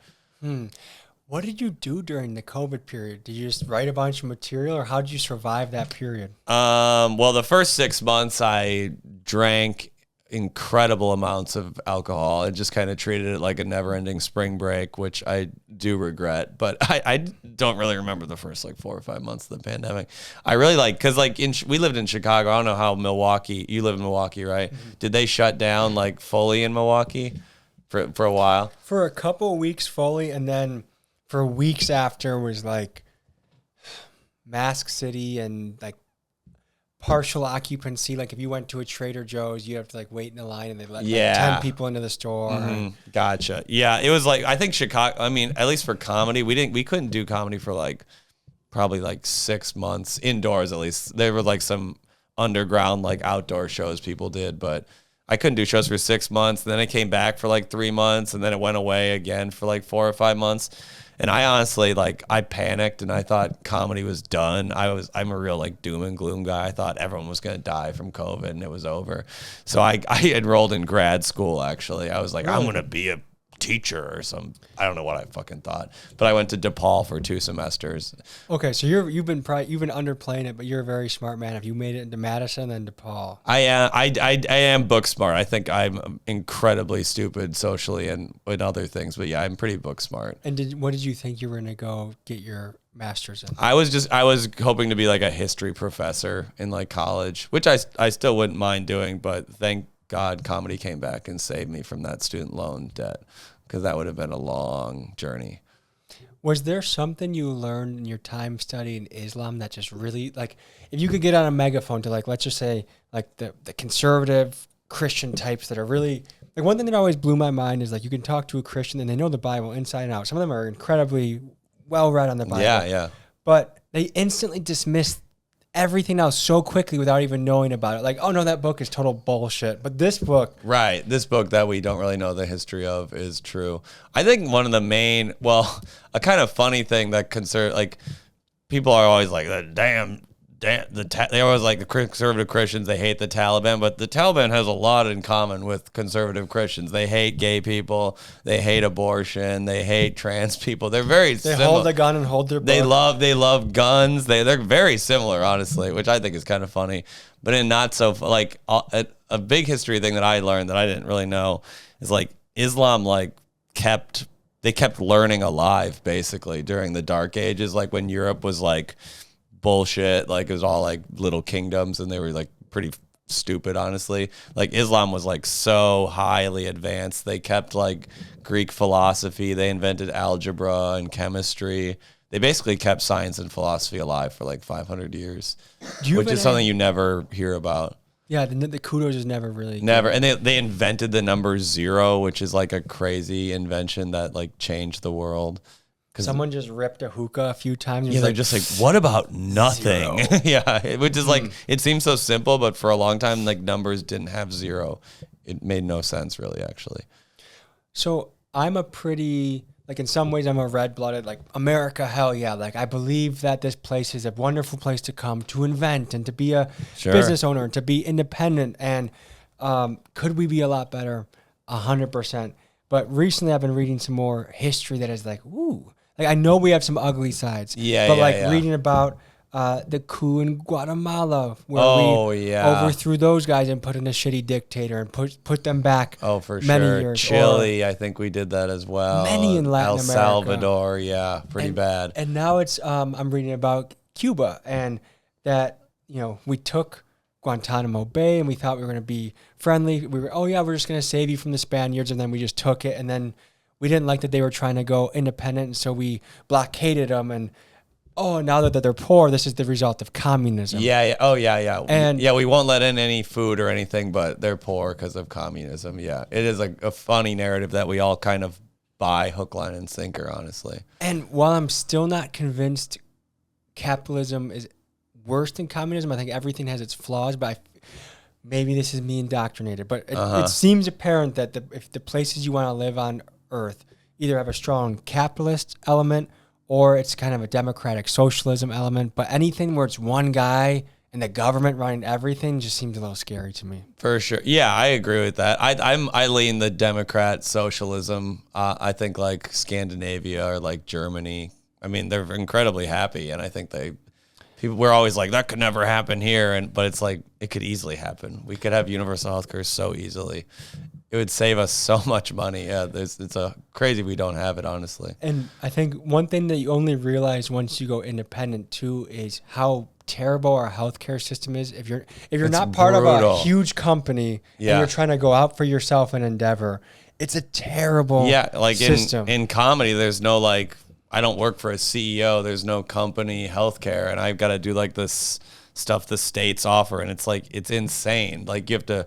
What did you do during the COVID period? Did you just write a bunch of material, or how did you survive that period? Well, the first 6 months I drank incredible amounts of alcohol. I just kind of treated it like a never-ending spring break, which I do regret. But I don't really remember the first like 4 or 5 months of the pandemic. I really because like we lived in Chicago. I don't know how Milwaukee. You live in Milwaukee, right? Mm-hmm. Did they shut down like fully in Milwaukee for a while? For a couple of weeks fully, and then for weeks after was like Mask City and like partial occupancy. Like if you went to a Trader Joe's, you have to like wait in the line, and they let like 10 people into the store. Mm-hmm. Gotcha. Yeah, it was like, I think Chicago, I mean, at least for comedy, we couldn't do comedy for like probably like 6 months indoors. At least there were like some underground like outdoor shows people did, but I couldn't do shows for 6 months. And then I came back for like 3 months, and then it went away again for like 4 or 5 months. And I honestly, like, I panicked, and I thought comedy was done. I'm a real, like, doom and gloom guy. I thought everyone was going to die from COVID, and it was over. So I enrolled in grad school, actually. I was like, I'm going to be a teacher or I don't know what I fucking thought. But I went to DePaul for 2 semesters. Okay, so you've been underplaying it, but you're a very smart man. Have you made it into Madison and DePaul? I am book smart. I think I'm incredibly stupid socially and in other things, but yeah, I'm pretty book smart. And what did you think you were going to go get your master's in? I was hoping to be like a history professor in like college, which I still wouldn't mind doing, but thank God comedy came back and saved me from that student loan debt, because that would have been a long journey. Was there something you learned in your time studying Islam that just really, like, if you could get on a megaphone to, like, let's just say, like, the conservative Christian types that are really, like, one thing that always blew my mind is, like, you can talk to a Christian and they know the Bible inside and out. Some of them are incredibly well read on the Bible. Yeah. but they instantly dismissed everything else so quickly without even knowing about it. Like, oh no, that book is total bullshit. But this book, Right. This book that we don't really know the history of is true. I think one of the main, well, a kind of funny thing that like people are always like, they always like the conservative Christians, they hate the Taliban, but the Taliban has a lot in common with conservative Christians. They hate gay people, they hate abortion, they hate trans people. They're very they similar. hold a gun and hold their book. They love guns. They're very similar, honestly, which I think is kind of funny. But in not so like a big history thing that I learned that I didn't really know is like Islam kept learning alive basically during the Dark Ages, like when Europe was like bullshit, like it was all like little kingdoms and they were like pretty stupid, honestly. Like Islam was like so highly advanced. They kept like Greek philosophy, they invented algebra and chemistry. They basically kept science and philosophy alive for like 500 years, which is something you never hear about. Yeah, the kudos is never really never good. And they invented the number 0, which is like a crazy invention that like changed the world. Someone just ripped a hookah a few times. Yeah, they're just like, what about nothing? Yeah, which is like, it seems so simple, but for a long time, like numbers didn't have 0. It made no sense really, actually. So I'm a pretty, like in some ways, I'm a red-blooded, like America, hell yeah. Like I believe that this place is a wonderful place to come to invent and to be a business owner and to be independent. And could we be a lot better? 100%. But recently I've been reading some more history that is like, ooh. Like I know we have some ugly sides, but reading about the coup in Guatemala where we overthrew those guys and put in a shitty dictator and put them back. Oh, for many sure. Years. Chile, I think we did that as well. Many in Latin America. El Salvador, yeah, pretty bad. And now it's I'm reading about Cuba and that we took Guantanamo Bay and we thought we were going to be friendly. We were we're just going to save you from the Spaniards, and then we just took it, and then we didn't like that they were trying to go independent, and so we blockaded them. And now that they're poor, this is the result of communism. Yeah. Oh, yeah. And we won't let in any food or anything, but they're poor because of communism. Yeah, it is a funny narrative that we all kind of buy hook, line, and sinker, honestly. And while I'm still not convinced capitalism is worse than communism, I think everything has its flaws, but maybe this is me indoctrinated, but it seems apparent that if the places you want to live on Earth either have a strong capitalist element or it's kind of a democratic socialism element, but anything where it's one guy and the government running everything just seems a little scary to me. For sure. Yeah, I agree with that. I lean the Democrat socialism. I think like Scandinavia or like Germany. I mean, they're incredibly happy, and I think we're always like, that could never happen here, but it's like it could easily happen. We could have universal healthcare so easily. It would save us so much money. Yeah, it's crazy we don't have it, honestly. And I think one thing that you only realize once you go independent too is how terrible our healthcare system is. If you're not part of a huge company and you're trying to go out for yourself and endeavor, it's a terrible system. In comedy, there's no like, I don't work for a CEO. There's no company healthcare, and I've got to do like this stuff the states offer, and it's like it's insane. Like you have to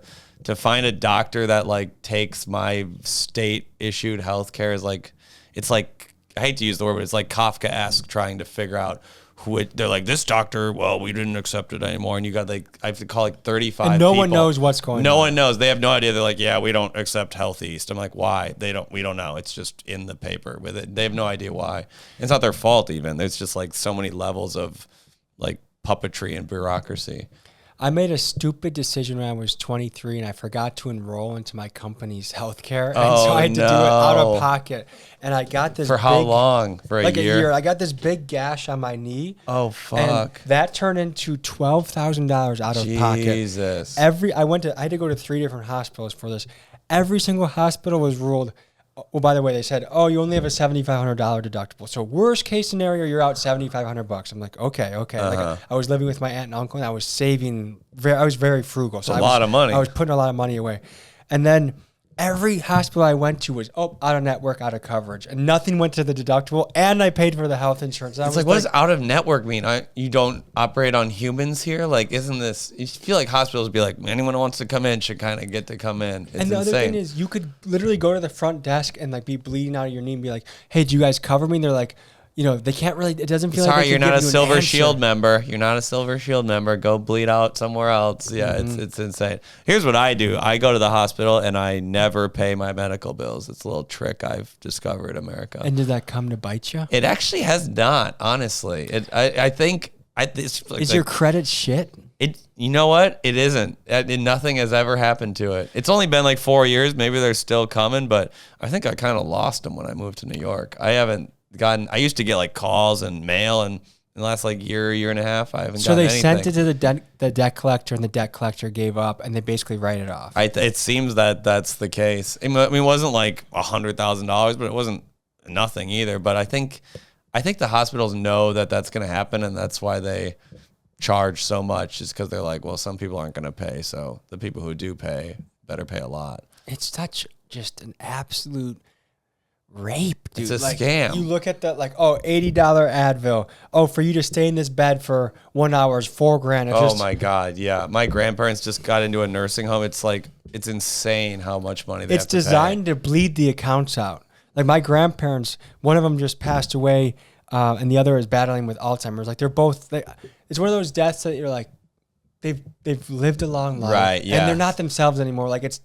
find a doctor that like takes my state issued healthcare is like, it's like, I hate to use the word, but it's like Kafka-esque trying to figure out they're like, this doctor, well, we didn't accept it anymore. And you got like, I have to call like 35 and no people. one knows what's going on. No one knows. They have no idea. They're like, yeah, we don't accept Health East. I'm like, why? We don't know. It's just in the paper with it. They have no idea why. It's not their fault even. There's just like so many levels of like puppetry and bureaucracy. I made a stupid decision when I was 23 and I forgot to enroll into my company's healthcare. And so I had to do it out of pocket. And I got this For how long? For a year? I got this big gash on my knee. Oh, fuck. And that turned into $12,000 out of pocket. Jesus. I had to go to 3 different hospitals for this. Every single hospital was ruled. Well, by the way, they said, you only have a $7,500 deductible. So worst case scenario, you're out $7,500. I'm like, okay. Like I was living with my aunt and uncle, and I was saving. I was very frugal. So a lot of money. I was putting a lot of money away, and then every hospital I went to was out of network, out of coverage, and nothing went to the deductible. And I paid for the health insurance. It's like, what does out of network mean? You don't operate on humans here? Like, isn't this? You feel like hospitals would be like, anyone who wants to come in should kind of get to come in. It's and the insane. Other thing is, you could literally go to the front desk and like be bleeding out of your knee and be like, "Hey, do you guys cover me?" And they're like, they can't really. It doesn't feel like Sorry, they you're can not a give you an Silver answer. Shield member. You're not a Silver Shield member. Go bleed out somewhere else. Yeah, it's insane. Here's what I do. I go to the hospital and I never pay my medical bills. It's a little trick I've discovered in America. And did that come to bite you? It actually has not, honestly. I think it's Is your credit shit? You know what? It isn't. Nothing has ever happened to it. It's only been like 4 years. Maybe they're still coming, but I think I kind of lost them when I moved to New York. I haven't gotten. I used to get like calls and mail, and in the last like year and a half, I haven't. So gotten they anything. sent it to the debt collector, and the debt collector gave up, and they basically write it off. It seems that that's the case. I mean, it wasn't like $100,000, but it wasn't nothing either. But I think the hospitals know that that's going to happen, and that's why they charge so much, is because they're like, well, some people aren't going to pay, so the people who do pay better pay a lot. It's such just an absolute rape, dude. It's a scam. You look at that, like, $80 Advil. Oh, for you to stay in this bed for 1 hour is $4,000. Oh my God, yeah. My grandparents just got into a nursing home. It's like, it's insane how much money they have to pay. It's designed to bleed the accounts out. Like my grandparents, one of them just passed away, and the other is battling with Alzheimer's. Like they're both. It's one of those deaths that you're like, they've lived a long life, right? Yeah, and they're not themselves anymore. Like it's.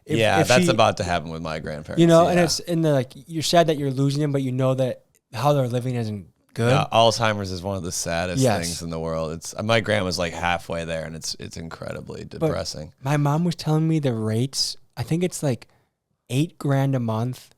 If that's about to happen with my grandparents. And it's in the you're sad that you're losing them, but you know that how they're living isn't good. Alzheimer's is one of the saddest things in the world. It's my grandma's like halfway there, and it's incredibly depressing. But my mom was telling me the rates. I think it's like $8,000 a month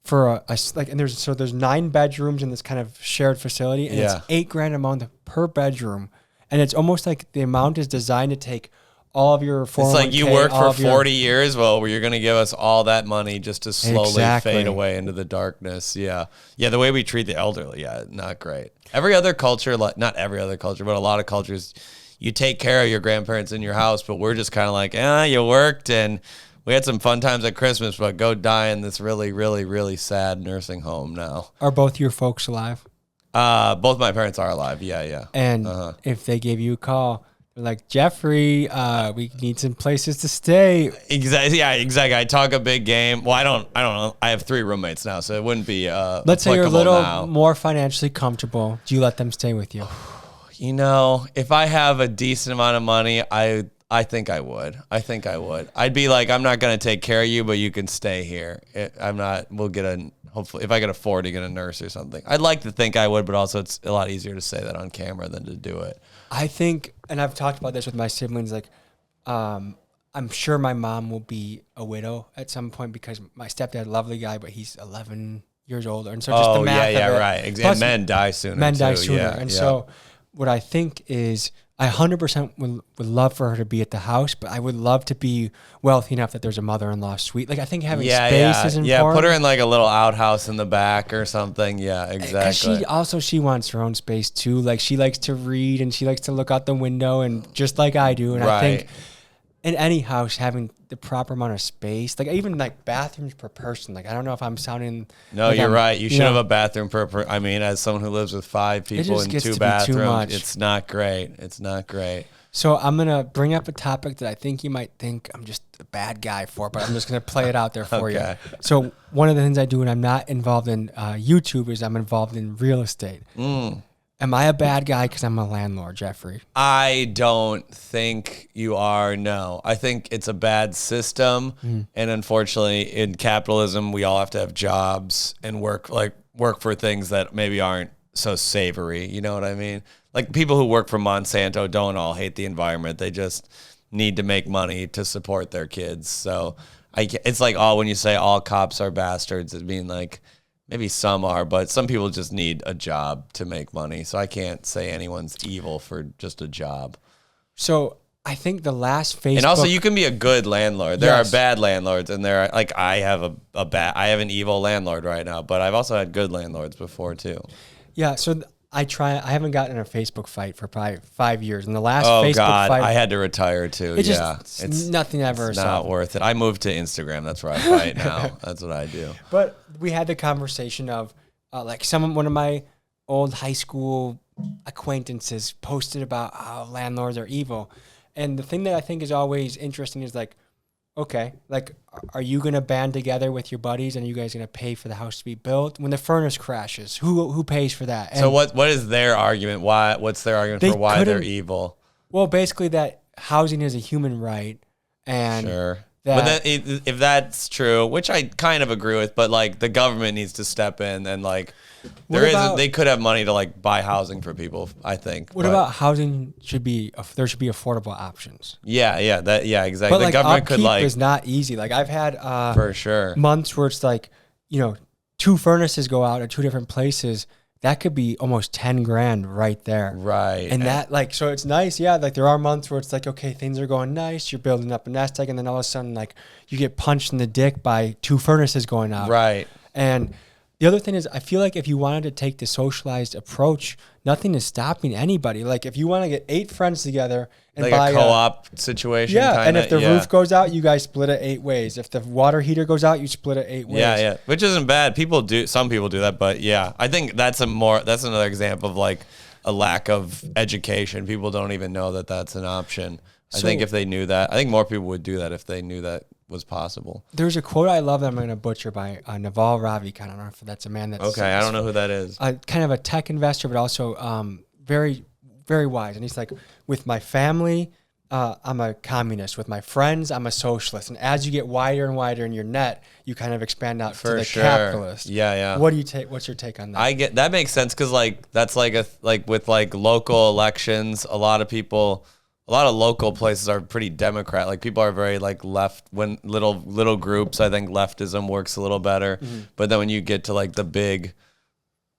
for and there's 9 bedrooms in this kind of shared facility, and it's $8,000 a month per bedroom, and it's almost like the amount is designed to take all of your 401k. It's like you work for 40 years. Well, you're going to give us all that money just to slowly fade away into the darkness. Yeah. Yeah. The way we treat the elderly. Yeah. Not great. Every other culture, not every other culture, but a lot of cultures, you take care of your grandparents in your house, but we're just kind of like, you worked and we had some fun times at Christmas, but go die in this really, really, really sad nursing home now. Are both your folks alive? Both my parents are alive. Yeah. Yeah. And if they gave you a call, like, Jeffrey, we need some places to stay. Exactly. Yeah, exactly. I talk a big game. Well, I don't know. I have 3 roommates now, so it wouldn't be Let's say you're a little more financially comfortable. Do you let them stay with you? If I have a decent amount of money, I think I would. I'd be like, I'm not going to take care of you, but you can stay here. Hopefully, if I could afford to get a nurse or something. I'd like to think I would, but also it's a lot easier to say that on camera than to do it. I think, and I've talked about this with my siblings, like, I'm sure my mom will be a widow at some point because my stepdad, lovely guy, but he's 11 years older. And so just the math of it. Right. Plus, and men die sooner. So what I think is I 100% would love for her to be at the house, but I would love to be wealthy enough that there's a mother-in-law suite. Like, I think having space is important. Yeah, put her in like a little outhouse in the back or something. Yeah, exactly. She wants her own space too. Like, she likes to read and she likes to look out the window, and just like I do. And I think in any house, having the proper amount of space, like even like bathrooms per person. Like, I don't know if I'm sounding. No, like you're right. You should have a bathroom per. I mean, as someone who lives with 5 people in 2 bathrooms, it's not great. It's not great. So I'm gonna bring up a topic that I think you might think I'm just a bad guy for, but I'm just gonna play it out there for you. So one of the things I do when I'm not involved in YouTube is I'm involved in real estate. Am I a bad guy because I'm a landlord, Jeffrey? I don't think you are, no. I think it's a bad system. And unfortunately, in capitalism, we all have to have jobs and work for things that maybe aren't so savory. You know what I mean? Like, people who work for Monsanto don't all hate the environment. They just need to make money to support their kids. So it's like when you say all cops are bastards, it mean like, maybe some are, but some people just need a job to make money. So I can't say anyone's evil for just a job. So I think the last Facebook... And also, you can be a good landlord. There are bad landlords, and there are, like, I have I have an evil landlord right now, but I've also had good landlords before too. Yeah, so I haven't gotten in a Facebook fight for probably 5 years. And the last Facebook fight... I had to retire too. It's nothing ever. It's not worth it. I moved to Instagram. That's where I fight now. That's what I do. But we had the conversation of one of my old high school acquaintances posted about how landlords are evil. And the thing that I think is always interesting is, like, Okay. Like, are you going to band together with your buddies and are you guys going to pay for the house to be built? When the furnace crashes, who pays for that? And So what is their argument? What's their argument they for why they're couldn't- evil? well, basically that housing is a human right. And Sure. that, But then if that's true, which I kind of agree with, but like the government needs to step in and like they could have money to like buy housing for people, I think. what about housing there should be affordable options. Yeah, exactly. But The like government could upkeep like is not easy. Like I've had for sure. months where it's like, 2 furnaces go out at 2 different places. That could be almost 10 grand right there. Right. And that like, so it's nice. Yeah. Like there are months where it's like, okay, things are going nice. You're building up a nest egg. And then all of a sudden, like you get punched in the dick by 2 furnaces going out. Right. And the other thing is I feel like if you wanted to take the socialized approach, nothing is stopping anybody. Like if you want to get 8 friends together and Like buy a co-op situation. yeah. Kinda, And if the roof goes out, you guys split it 8 ways. If the water heater goes out, you split it 8 ways. Yeah. Which isn't bad. Some people do that, but yeah, I think that's another example of like a lack of education. People don't even know that that's an option. I think if they knew that, I think more people would do that if they knew that was possible. There's a quote I love that I'm going to butcher by Naval Ravikant. I don't know if that's a man that's Okay, I don't know who that is. kind of a tech investor, but also very, very wise. And he's like, with my family, I'm a communist. With my friends, I'm a socialist. And as you get wider and wider in your net, you kind of expand out to the capitalist. Yeah. What do you take? What's your take on that? I get that makes sense because like that's like with like local elections, a lot of local places are pretty Democrat. Like people are very like left when little groups. I think leftism works a little better. Mm-hmm. But then when you get to like the big,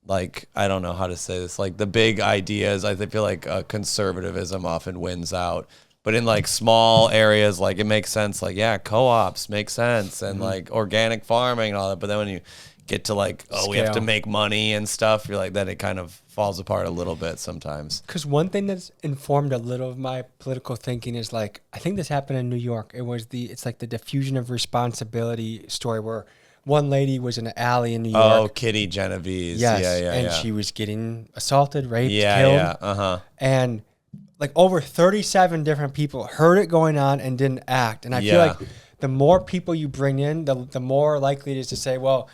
like I don't know how to say this, like the big ideas, I feel like conservatism often wins out. But in like small areas, like it makes sense. Like yeah, co-ops make sense and like organic farming and all that. But then when you get to like we have to make money and stuff, you're like then it kind of falls apart a little bit sometimes. Because one thing that's informed a little of my political thinking is like I think this happened in New York. It's like the diffusion of responsibility story where one lady was in an alley in New York. Oh, Kitty Genovese. Yes, Yeah. And she was getting assaulted, raped, killed. Yeah. And like over 37 different people heard it going on and didn't act. And I feel like the more people you bring in, the more likely it is to say, well,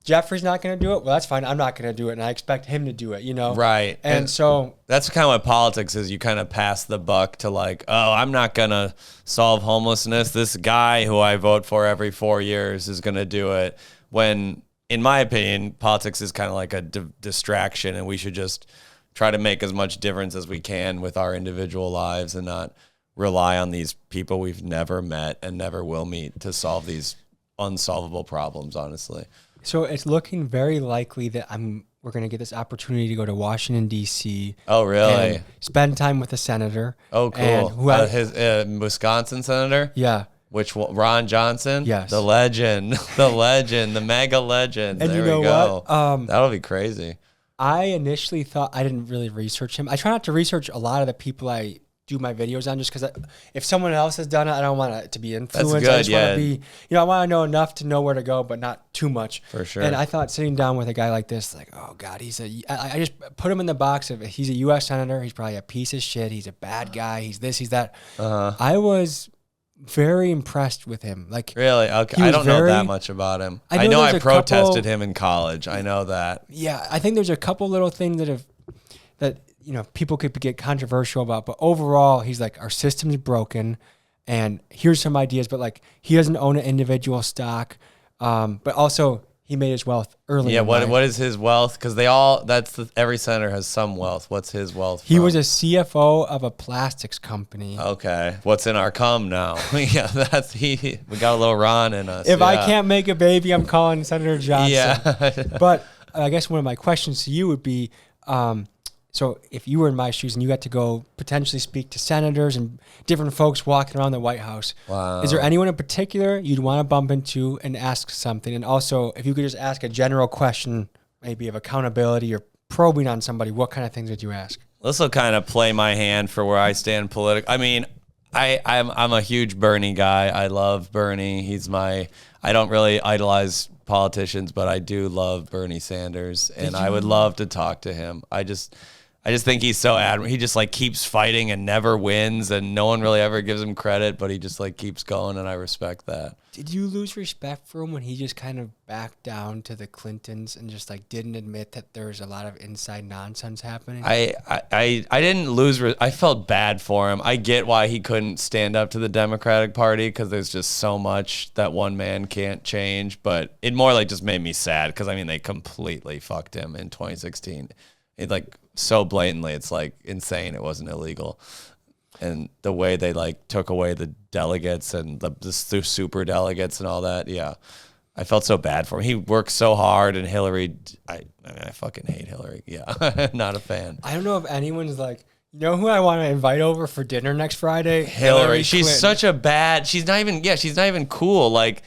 Jeffrey's not going to do it. Well, that's fine. I'm not going to do it. And I expect him to do it, Right. And so that's kind of what politics is. You kind of pass the buck to like, oh, I'm not going to solve homelessness. This guy who I vote for every 4 years is going to do it. When, in my opinion, politics is kind of like a distraction and we should just try to make as much difference as we can with our individual lives and not rely on these people we've never met and never will meet to solve these unsolvable problems, honestly. So it's looking very likely that we're going to get this opportunity to go to Washington, D.C. Oh, really? And spend time with a senator. Oh, cool. And His Wisconsin senator? Yeah. Which one? Ron Johnson? Yes. The legend, the mega legend. And there you know we go. what? That'll be crazy. I initially thought I didn't really research him. I try not to research a lot of the people I do my videos on just because if someone else has done it, I don't want it to be influenced. That's good, I just want to be, I want to know enough to know where to go, but not too much. For sure. And I thought sitting down with a guy like this, like, oh God, I just put him in the box of he's a U.S. senator. He's probably a piece of shit. He's a bad guy. He's this, he's that. I was very impressed with him. Like, really? Okay. I don't know that much about him. I know I protested him in college. I know that. Yeah. I think there's a couple little things that people could get controversial about, but overall he's like, our system's broken and here's some ideas, but like he doesn't own an individual stock. But also he made his wealth early. Yeah. What is his wealth? Cause every senator has some wealth. What's his wealth? He was a CFO of a plastics company. Okay. What's in our cum now? Yeah. We got a little Ron in us. If I can't make a baby, I'm calling Senator Johnson. Yeah. But I guess one of my questions to you would be, so if you were in my shoes and you got to go potentially speak to senators and different folks walking around the White House, is there anyone in particular you'd want to bump into and ask something? And also, if you could just ask a general question, maybe of accountability or probing on somebody, what kind of things would you ask? This will kind of play my hand for where I stand politically. I mean, I'm a huge Bernie guy. I love Bernie. I don't really idolize politicians, but I do love Bernie Sanders, and I would love to talk to him. I just think he's so admirable. He just like keeps fighting and never wins, and no one really ever gives him credit, but he just like keeps going, and I respect that. Did you lose respect for him when he just kind of backed down to the Clintons and just like didn't admit that there was a lot of inside nonsense happening? I didn't lose. I felt bad for him. I get why he couldn't stand up to the Democratic Party because there's just so much that one man can't change. But it more like just made me sad because I mean they completely fucked him in 2016. It like so blatantly, it's like insane. It wasn't illegal. And the way they like took away the delegates and the super delegates and all that, yeah, I felt so bad for him. He worked so hard, and Hillary, I mean, I fucking hate Hillary. Yeah, not a fan. I don't know if anyone's like, you know who I want to invite over for dinner next Friday? Hillary. She's Clinton. such a bad. She's not even cool. Like,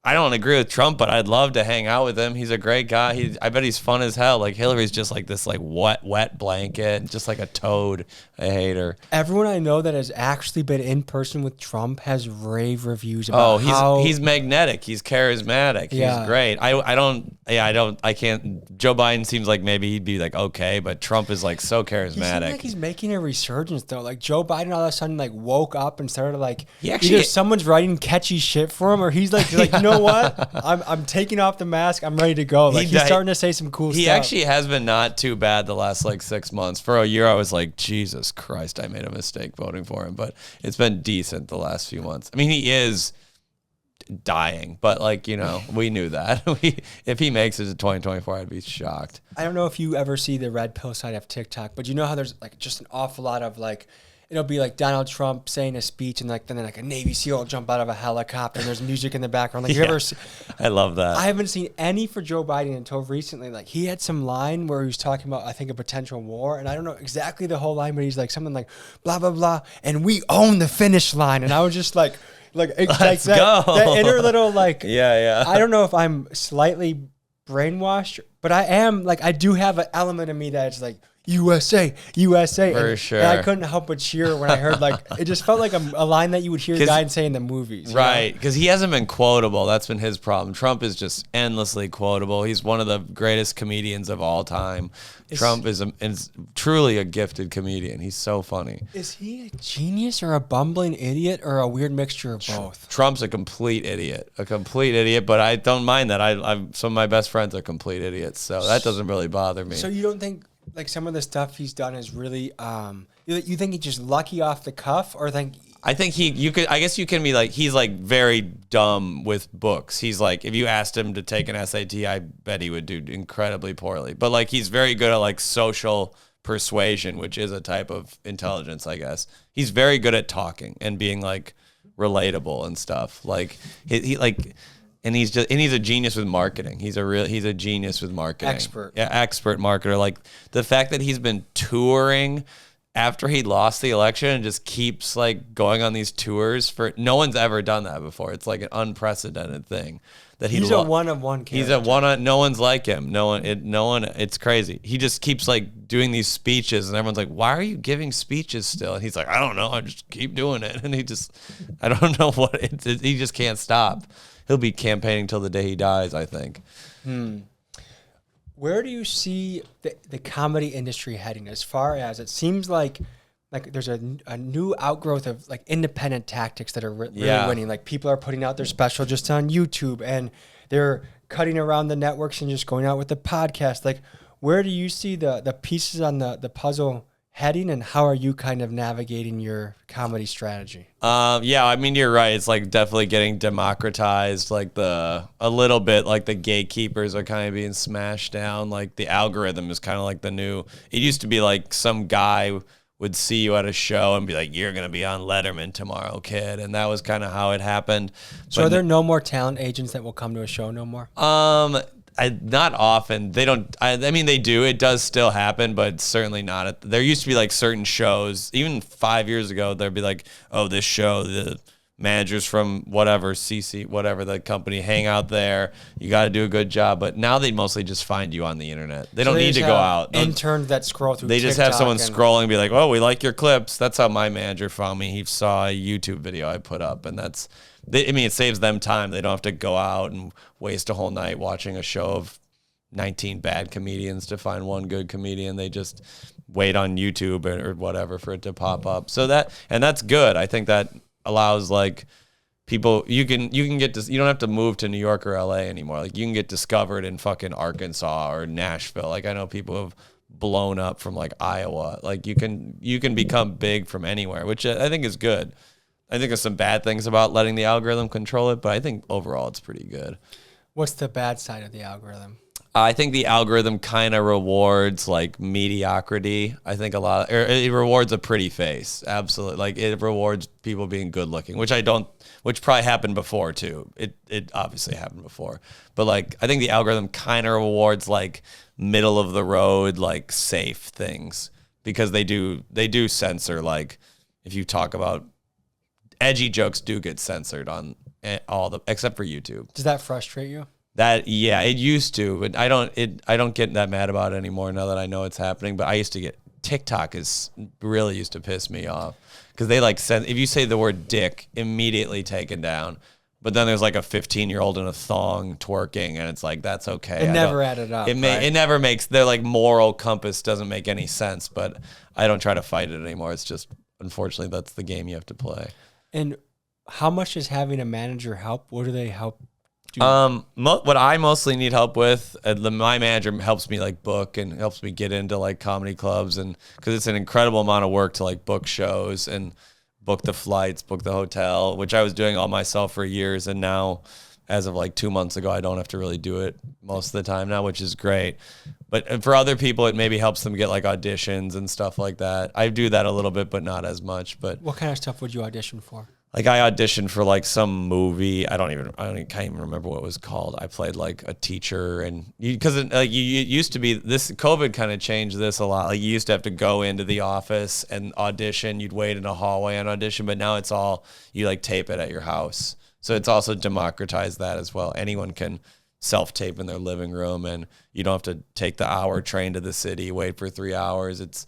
I don't agree with Trump, but I'd love to hang out with him. He's a great guy. I bet he's fun as hell. Like Hillary's just like this like wet blanket, just like a toad. I hate her. Everyone I know that has actually been in person with Trump has rave reviews about he's magnetic. He's charismatic. Yeah. He's great. I can't. Joe Biden seems like maybe he'd be like okay, but Trump is like so charismatic. He seems like he's making a resurgence though. Like Joe Biden all of a sudden like woke up and started like either someone's writing catchy shit for him or he's like you know what? I'm taking off the mask. I'm ready to go. Like he's starting to say some cool stuff. He actually has been not too bad the last like 6 months. For a year, I was like, Jesus Christ, I made a mistake voting for him. But it's been decent the last few months. I mean, he is dying, but like, you know, we knew that. If he makes it to 2024, I'd be shocked. I don't know if you ever see the red pill side of TikTok, but you know how there's like just an awful lot of like, it'll be like Donald Trump saying a speech and like then like a Navy SEAL will jump out of a helicopter and there's music in the background. Like I love that. I haven't seen any for Joe Biden until recently. Like he had some line where he was talking about I think a potential war and I don't know exactly the whole line, but he's like something like blah blah blah and we own the finish line and I was just like let's go. That inner little like yeah. I don't know if I'm slightly brainwashed, but I am like I do have an element of me that's like USA. For sure. And I couldn't help but cheer when I heard like it just felt like a line that you would hear guys say in the movies. Right, because he hasn't been quotable. That's been his problem. Trump is just endlessly quotable. He's one of the greatest comedians of all time. Trump is truly a gifted comedian. He's so funny. Is he a genius or a bumbling idiot or a weird mixture of both? Trump's a complete idiot. But I don't mind that. Some of my best friends are complete idiots, so that doesn't really bother me. So you don't think like some of the stuff he's done is really you think he's just lucky off the cuff or I think I guess you can be like he's like very dumb with books. He's like if you asked him to take an SAT, I bet he would do incredibly poorly. But like he's very good at like social persuasion, which is a type of intelligence, I guess. He's very good at talking and being like relatable and stuff. Like he like and he's a genius with marketing. He's a genius with marketing. Expert marketer. Like the fact that he's been touring after he lost the election and just keeps like going on these tours for no one's ever done that before. It's like an unprecedented thing that he's a one of one character. He's a one on no one's like him. No one it's crazy. He just keeps like doing these speeches and everyone's like, "Why are you giving speeches still?" And he's like, "I don't know. I just keep doing it." And I don't know what he just can't stop. He'll be campaigning till the day he dies, I think. Where do you see the comedy industry heading as far as it seems like there's a new outgrowth of like independent tactics that are really winning. Like people are putting out their special just on YouTube and they're cutting around the networks and just going out with the podcast. Like where do you see the pieces on the puzzle heading and how are you kind of navigating your comedy strategy? Yeah, I mean, you're right. It's like definitely getting democratized, like a little bit like the gatekeepers are kind of being smashed down. Like the algorithm is kind of like it used to be like some guy would see you at a show and be like, "You're going to be on Letterman tomorrow, kid." And that was kind of how it happened. So are there no more talent agents that will come to a show no more? Not often. They don't. I mean, they do. It does still happen, but certainly not. There used to be like certain shows. Even 5 years ago, there'd be like, "Oh, this show, the managers from whatever CC, whatever the company, hang out there. You got to do a good job." But now they mostly just find you on the internet. They don't need to go out. Interns that scroll through. They just have someone scrolling and be like, "Oh, we like your clips." That's how my manager found me. He saw a YouTube video I put up, and it saves them time. They don't have to go out and waste a whole night watching a show of 19 bad comedians to find one good comedian. They just wait on YouTube or whatever for it to pop up. So that's good. I think that allows like people, you can get this, you don't have to move to New York or LA anymore. Like you can get discovered in fucking Arkansas or Nashville. Like I know people have blown up from like Iowa. Like you can become big from anywhere, which I think is good. I think there's some bad things about letting the algorithm control it, but I think overall it's pretty good. What's the bad side of the algorithm? I think the algorithm kind of rewards like mediocrity. I think it rewards a pretty face. Absolutely. Like it rewards people being good looking, which probably happened before too. It obviously happened before, but like, I think the algorithm kind of rewards like middle of the road, like safe things because they do censor. Like if you talk about edgy jokes do get censored on except for YouTube. Does that frustrate you? That it used to, but I don't get that mad about it anymore now that I know it's happening. But I used to get TikTok really used to piss me off because they like if you say the word dick, immediately taken down. But then there's like a 15-year-old in a thong twerking, and it's like that's okay. It never added up. It never makes their like moral compass doesn't make any sense. But I don't try to fight it anymore. It's just unfortunately that's the game you have to play. And how much does having a manager help? What do they help? What I mostly need help with, my manager helps me like book and helps me get into like comedy clubs, and because it's an incredible amount of work to like book shows and book the flights, book the hotel, which I was doing all myself for years, and now as of like 2 months ago, I don't have to really do it most of the time now, which is great. But for other people, it maybe helps them get like auditions and stuff like that. I do that a little bit, but not as much. But what kind of stuff would you audition for? Like I auditioned for like some movie. I can't even remember what it was called. I played like a teacher, and because it used to be this COVID kind of changed this a lot. Like you used to have to go into the office and audition. You'd wait in a hallway and audition, but now it's all you like tape it at your house. So it's also democratized that as well. Anyone can self-tape in their living room, and you don't have to take the hour train to the city, wait for 3 hours.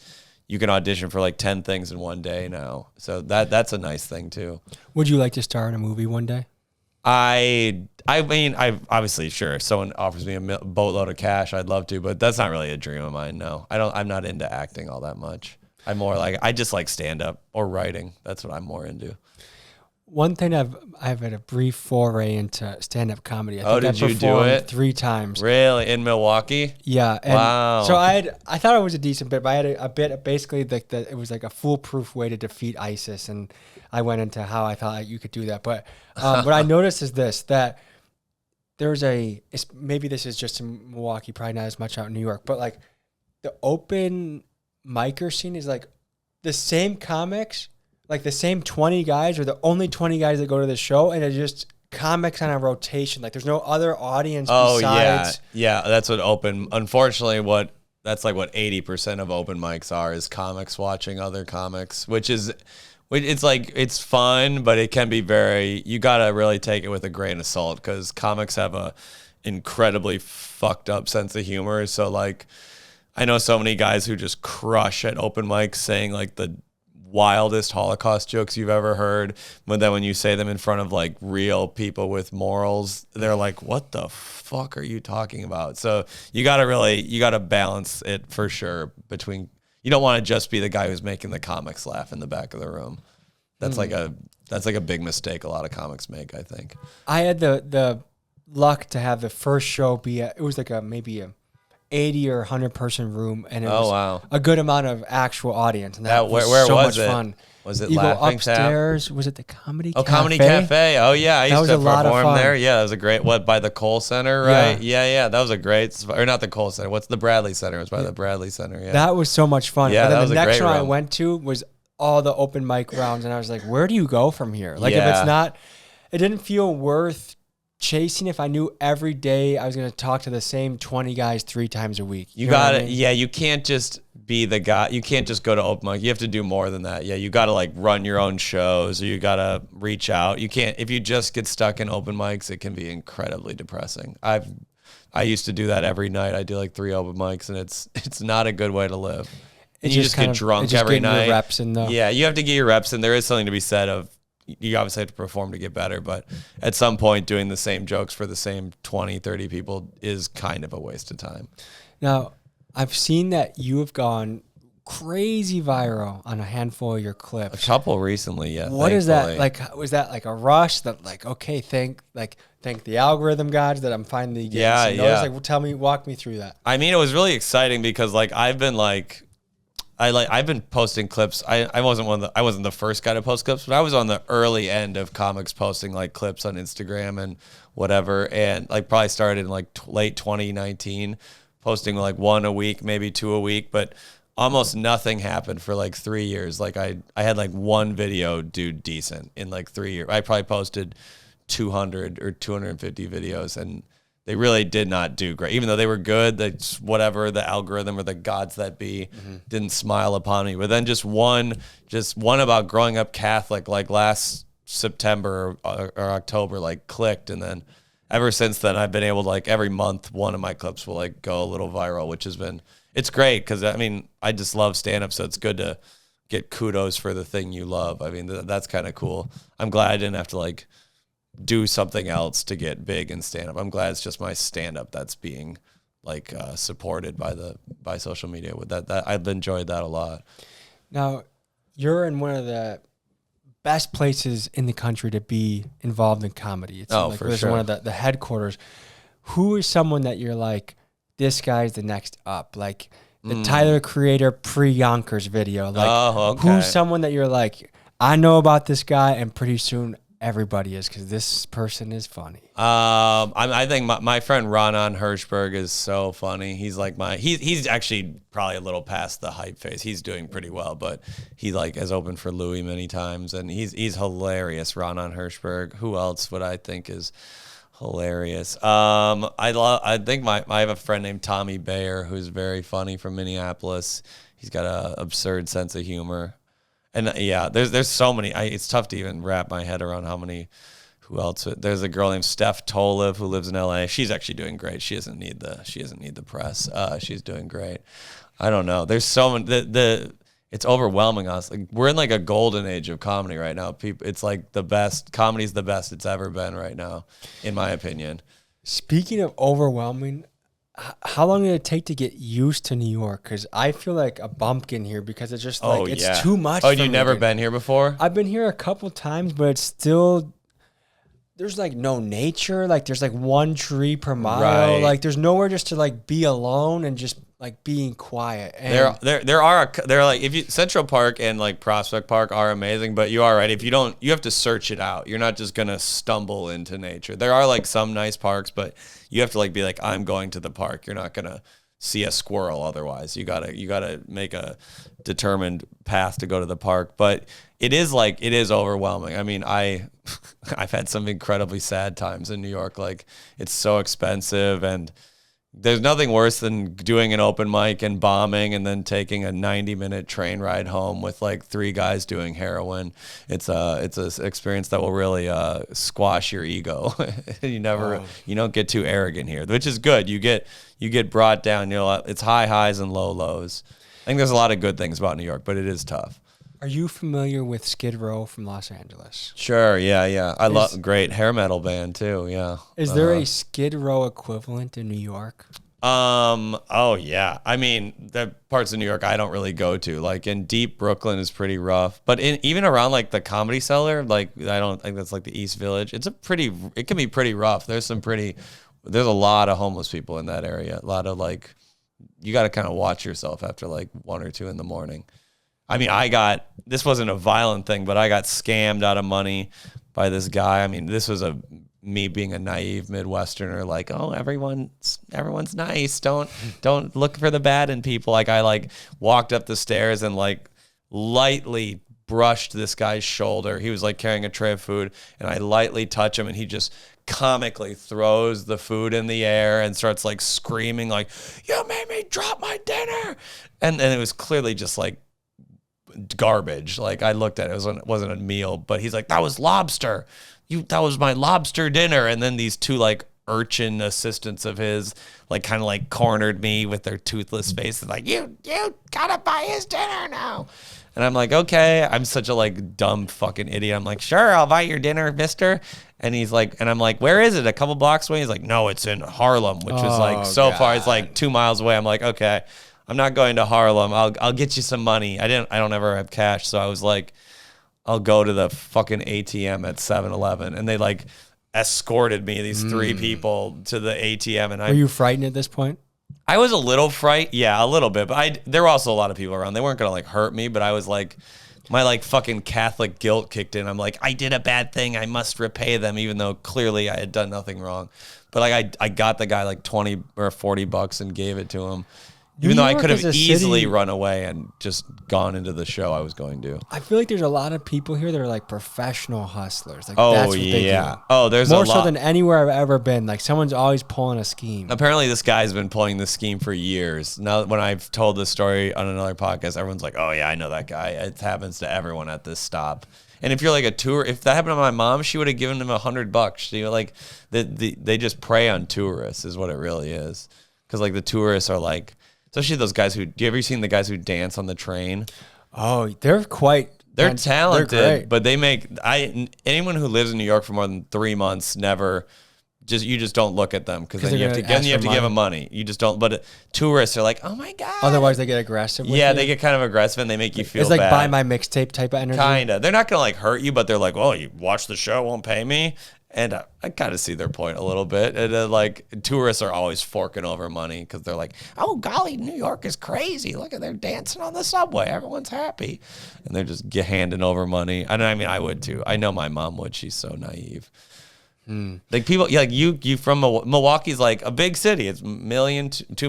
You can audition for like 10 things in one day now. So that's a nice thing too. Would you like to star in a movie one day? I mean, I obviously, sure. If someone offers me a boatload of cash, I'd love to, but that's not really a dream of mine. No, I'm not into acting all that much. I'm more like, I just like stand up or writing. That's what I'm more into. One thing I've had a brief foray into stand-up comedy. Did you do it 3 times? Really, in Milwaukee? Yeah. And wow. So I thought it was a decent bit, but I had a bit basically like it was like a foolproof way to defeat ISIS, and I went into how I thought you could do that. But what I noticed is that there's maybe this is just in Milwaukee, probably not as much out in New York, but like the open micer scene is like the same comics. Like the same 20 guys are the only 20 guys that go to the show, and it's just comics on a rotation. Like there's no other audience besides. Yeah, that's what unfortunately that's like what 80% of open mics are, is comics watching other comics, it's like, it's fun, but it can be you gotta really take it with a grain of salt, because comics have a incredibly fucked up sense of humor. So like, I know so many guys who just crush at open mics saying like the wildest Holocaust jokes you've ever heard, but then when you say them in front of like real people with morals, they're like, what the fuck are you talking about? So you gotta balance it for sure between, you don't want to just be the guy who's making the comics laugh in the back of the room. That's like a big mistake a lot of comics make, I think. I had the luck to have the first show it was like maybe a 80 or 100 person room, and it was a good amount of actual audience, and that was where so was much it? fun. Was it you Laughing go upstairs? Was it the Comedy Cafe? Oh, Comedy Cafe. Oh yeah, I used to perform there. Yeah, that was a great. By the Cole Center, right? Yeah. That was a great, or not the Cole Center. What's the Bradley Center? It was by the Bradley Center. Yeah, that was so much fun. Yeah, and then that was the a next great one I room. went to was all the open mic rounds, and I was like, where do you go from here? Like if it's not, it didn't feel worth chasing if I knew every day I was going to talk to the same 20 guys 3 times a week. You got it. Yeah, you can't just be the guy. You can't just go to open mic. You have to do more than that. Yeah, you got to like run your own shows, or you got to reach out. You can't, if you just get stuck in open mics, it can be incredibly depressing. I used to do that every night. I do like 3 open mics, and it's not a good way to live. And you just get drunk every night. Your reps in, though. Yeah, you have to get your reps in. There is something to be said of you obviously have to perform to get better, but at some point doing the same jokes for the same 20, 30 people is kind of a waste of time. Now, I've seen that you have gone crazy viral on a handful of your A clips. couple recently, yeah. What is that thankfully. like? Was that like a rush that like, okay, thank the algorithm gods that I'm finally getting Yeah, some notice? yeah. Like, walk me through that. I mean, it was really exciting because like I've been posting clips. I wasn't the first guy to post clips, but I was on the early end of comics posting like clips on Instagram and whatever, and like probably started in like late 2019, posting like one a week, maybe two a week, but almost nothing happened for like 3 years. Like I had like one video do decent in like 3 years. I probably posted 200 or 250 videos, and they really did not do great. Even though they were good, they just, whatever, the algorithm or the gods that be didn't smile upon me. But then just one about growing up Catholic, like last September or October, like clicked. And then ever since then, I've been able to like every month, one of my clips will like go a little viral, which has been, it's great. Cause I mean, I just love stand up. So it's good to get kudos for the thing you love. I mean, that's kind of cool. I'm glad I didn't have to like do something else to get big in stand up. I'm glad it's just my stand up that's being like supported by social media. With that I've enjoyed that a lot. Now, you're in one of the best places in the country to be involved in comedy. It's like for there's sure. one of the headquarters. Who is someone that you're like, this guy's the next up? Like the Tyler Creator pre-Yonkers video. Like Okay. who's someone that you're like, I know about this guy, and pretty soon everybody is, because this person is funny. I think my friend Ronan Hirschberg is so funny. He's like he's actually probably a little past the hype phase. He's doing pretty well, but he like has opened for Louis many times, and he's hilarious. Ronan Hirschberg. Who else would I think is hilarious? I think I have a friend named Tommy Bayer who's very funny from Minneapolis. He's got an absurd sense of humor. And yeah, there's so many. It's tough to even wrap my head around how many. Who else? There's a girl named Steph Tolev who lives in LA. She's actually doing great. She doesn't need the press. She's doing great. I don't know. There's so many. It's overwhelming us. Like we're in like a golden age of comedy right now. It's like the best. Comedy's the best it's ever been right now, in my opinion. Speaking of overwhelming, how long did it take to get used to New York? Because I feel like a bumpkin here, because it's just like it's too much. Oh, for you've me, never dude. been here before? I've been here a couple times, but it's still, there's like no nature. Like there's like one tree per mile. Right. Like there's nowhere just to like be alone and just like being quiet. And There are like, if you, Central Park and like Prospect Park are amazing, but you are right. If you don't, you have to search it out. You're not just gonna stumble into nature. There are like some nice parks, but you have to like be like, I'm going to the park. You're not gonna see a squirrel otherwise. You gotta make a determined path to go to the park. But it is overwhelming. I mean, I've had some incredibly sad times in New York. Like it's so expensive, and there's nothing worse than doing an open mic and bombing and then taking a 90-minute train ride home with like 3 guys doing heroin. It's a experience that will really squash your ego. You don't get too arrogant here, which is good. You get brought down. It's high highs and low lows. I think there's a lot of good things about New York, but it is tough. Are you familiar with Skid Row from Los Angeles? Sure, yeah. I love great hair metal band too, yeah. Is there a Skid Row equivalent in New York? Oh yeah. I mean, the parts of New York I don't really go to. Like in deep Brooklyn is pretty rough, but even around like the Comedy Cellar, like I don't think that's like the East Village. It can be pretty rough. There's a lot of homeless people in that area. A lot of like, you got to kind of watch yourself after like 1 or 2 in the morning. I mean, this wasn't a violent thing, but I got scammed out of money by this guy. I mean, this was me being a naive Midwesterner, like, oh, everyone's nice. Don't look for the bad in people. Like I like walked up the stairs and like lightly brushed this guy's shoulder. He was like carrying a tray of food, and I lightly touch him, and he just comically throws the food in the air and starts like screaming like, you made me drop my dinner. And it was clearly just like garbage. Like I looked at it, it wasn't a meal, but he's like, that was lobster. That was my lobster dinner. And then these 2 like urchin assistants of his, like kind of like cornered me with their toothless faces, like you gotta buy his dinner now. And I'm like, okay. I'm such a like dumb fucking idiot. I'm like, sure, I'll buy your dinner, mister. And he's like, and I'm like, where is it? A couple blocks away? He's like, no, it's in Harlem, which is like so far. It's like 2 miles away. I'm like, okay, I'm not going to Harlem. I'll get you some money. I don't ever have cash. So I was like, I'll go to the fucking ATM at 7-Eleven. And they like escorted me, these 3 people, to the ATM. And Were you frightened at this point? I was a little frightened. Yeah, a little bit. But there were also a lot of people around. They weren't going to like hurt me, but I was like, my like fucking Catholic guilt kicked in. I'm like, I did a bad thing. I must repay them, even though clearly I had done nothing wrong. But like I got the guy like 20 or 40 bucks and gave it to him. Even though I could have easily run away and just gone into the show I was going to. I feel like there's a lot of people here that are like professional hustlers. Like, that's what they do. Oh, there's more a lot. so than anywhere I've ever been. Like someone's always pulling a scheme. Apparently, this guy's been pulling this scheme for years. Now, when I've told this story on another podcast, everyone's like, "Oh yeah, I know that guy." It happens to everyone at this stop. And if you're like a tour, if that happened to my mom, she would have given him $100. You know, like they just prey on tourists, is what it really is. Because like the tourists are like. Especially those guys do you ever seen the guys who dance on the train? Oh, they're talented, they're but they make anyone who lives in New York for more than 3 months you just don't look at them because then you have to give them money. You just don't. But tourists are like, oh my god. Otherwise, they get aggressive. They get kind of aggressive and they make you feel. It's like bad. buy my mixtape type of energy. Kinda. They're not gonna like hurt you, but they're like, well, you watch the show, won't pay me. And I kind of see their point a little bit. And like tourists are always forking over money because they're like, oh golly, New York is crazy. Look at they're dancing on the subway. Everyone's happy, and they're just handing over money. And I mean, I would too. I know my mom would. She's so naive. Like people, like you from Milwaukee's like a big city. It's 2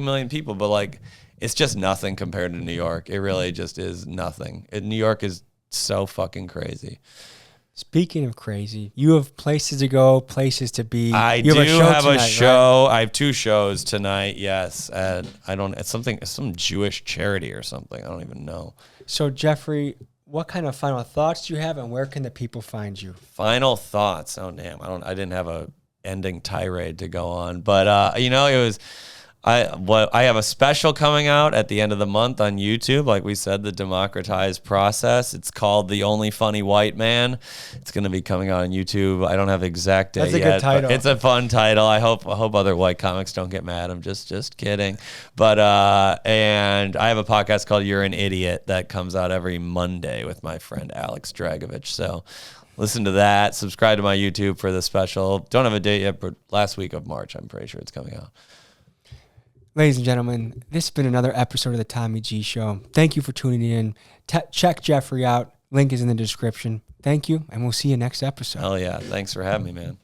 million people, but like it's just nothing compared to New York. It really just is nothing. New York is so fucking crazy. Speaking of crazy, you have places to go, places to be. I do have a show. Right? I have 2 shows tonight. Yes, and it's some Jewish charity or something. I don't even know. So Jeffrey, what kind of final thoughts do you have, and where can the people find you? Final thoughts. Oh damn, I didn't have a ending tirade to go on, but it was. I have a special coming out at the end of the month on YouTube. Like we said, the democratized process. It's called The Only Funny White Man. It's going to be coming out on YouTube. I don't have exact date yet. That's a good title. It's a fun title. I hope other white comics don't get mad. I'm just kidding. But and I have a podcast called You're an Idiot that comes out every Monday with my friend Alex Dragovich. So listen to that. Subscribe to my YouTube for the special. Don't have a date yet, but last week of March, I'm pretty sure it's coming out. Ladies and gentlemen, this has been another episode of the Tommy G Show. Thank you for tuning in. Check Jeffrey out. Link is in the description. Thank you, and we'll see you next episode. Hell yeah. Thanks for having me, man.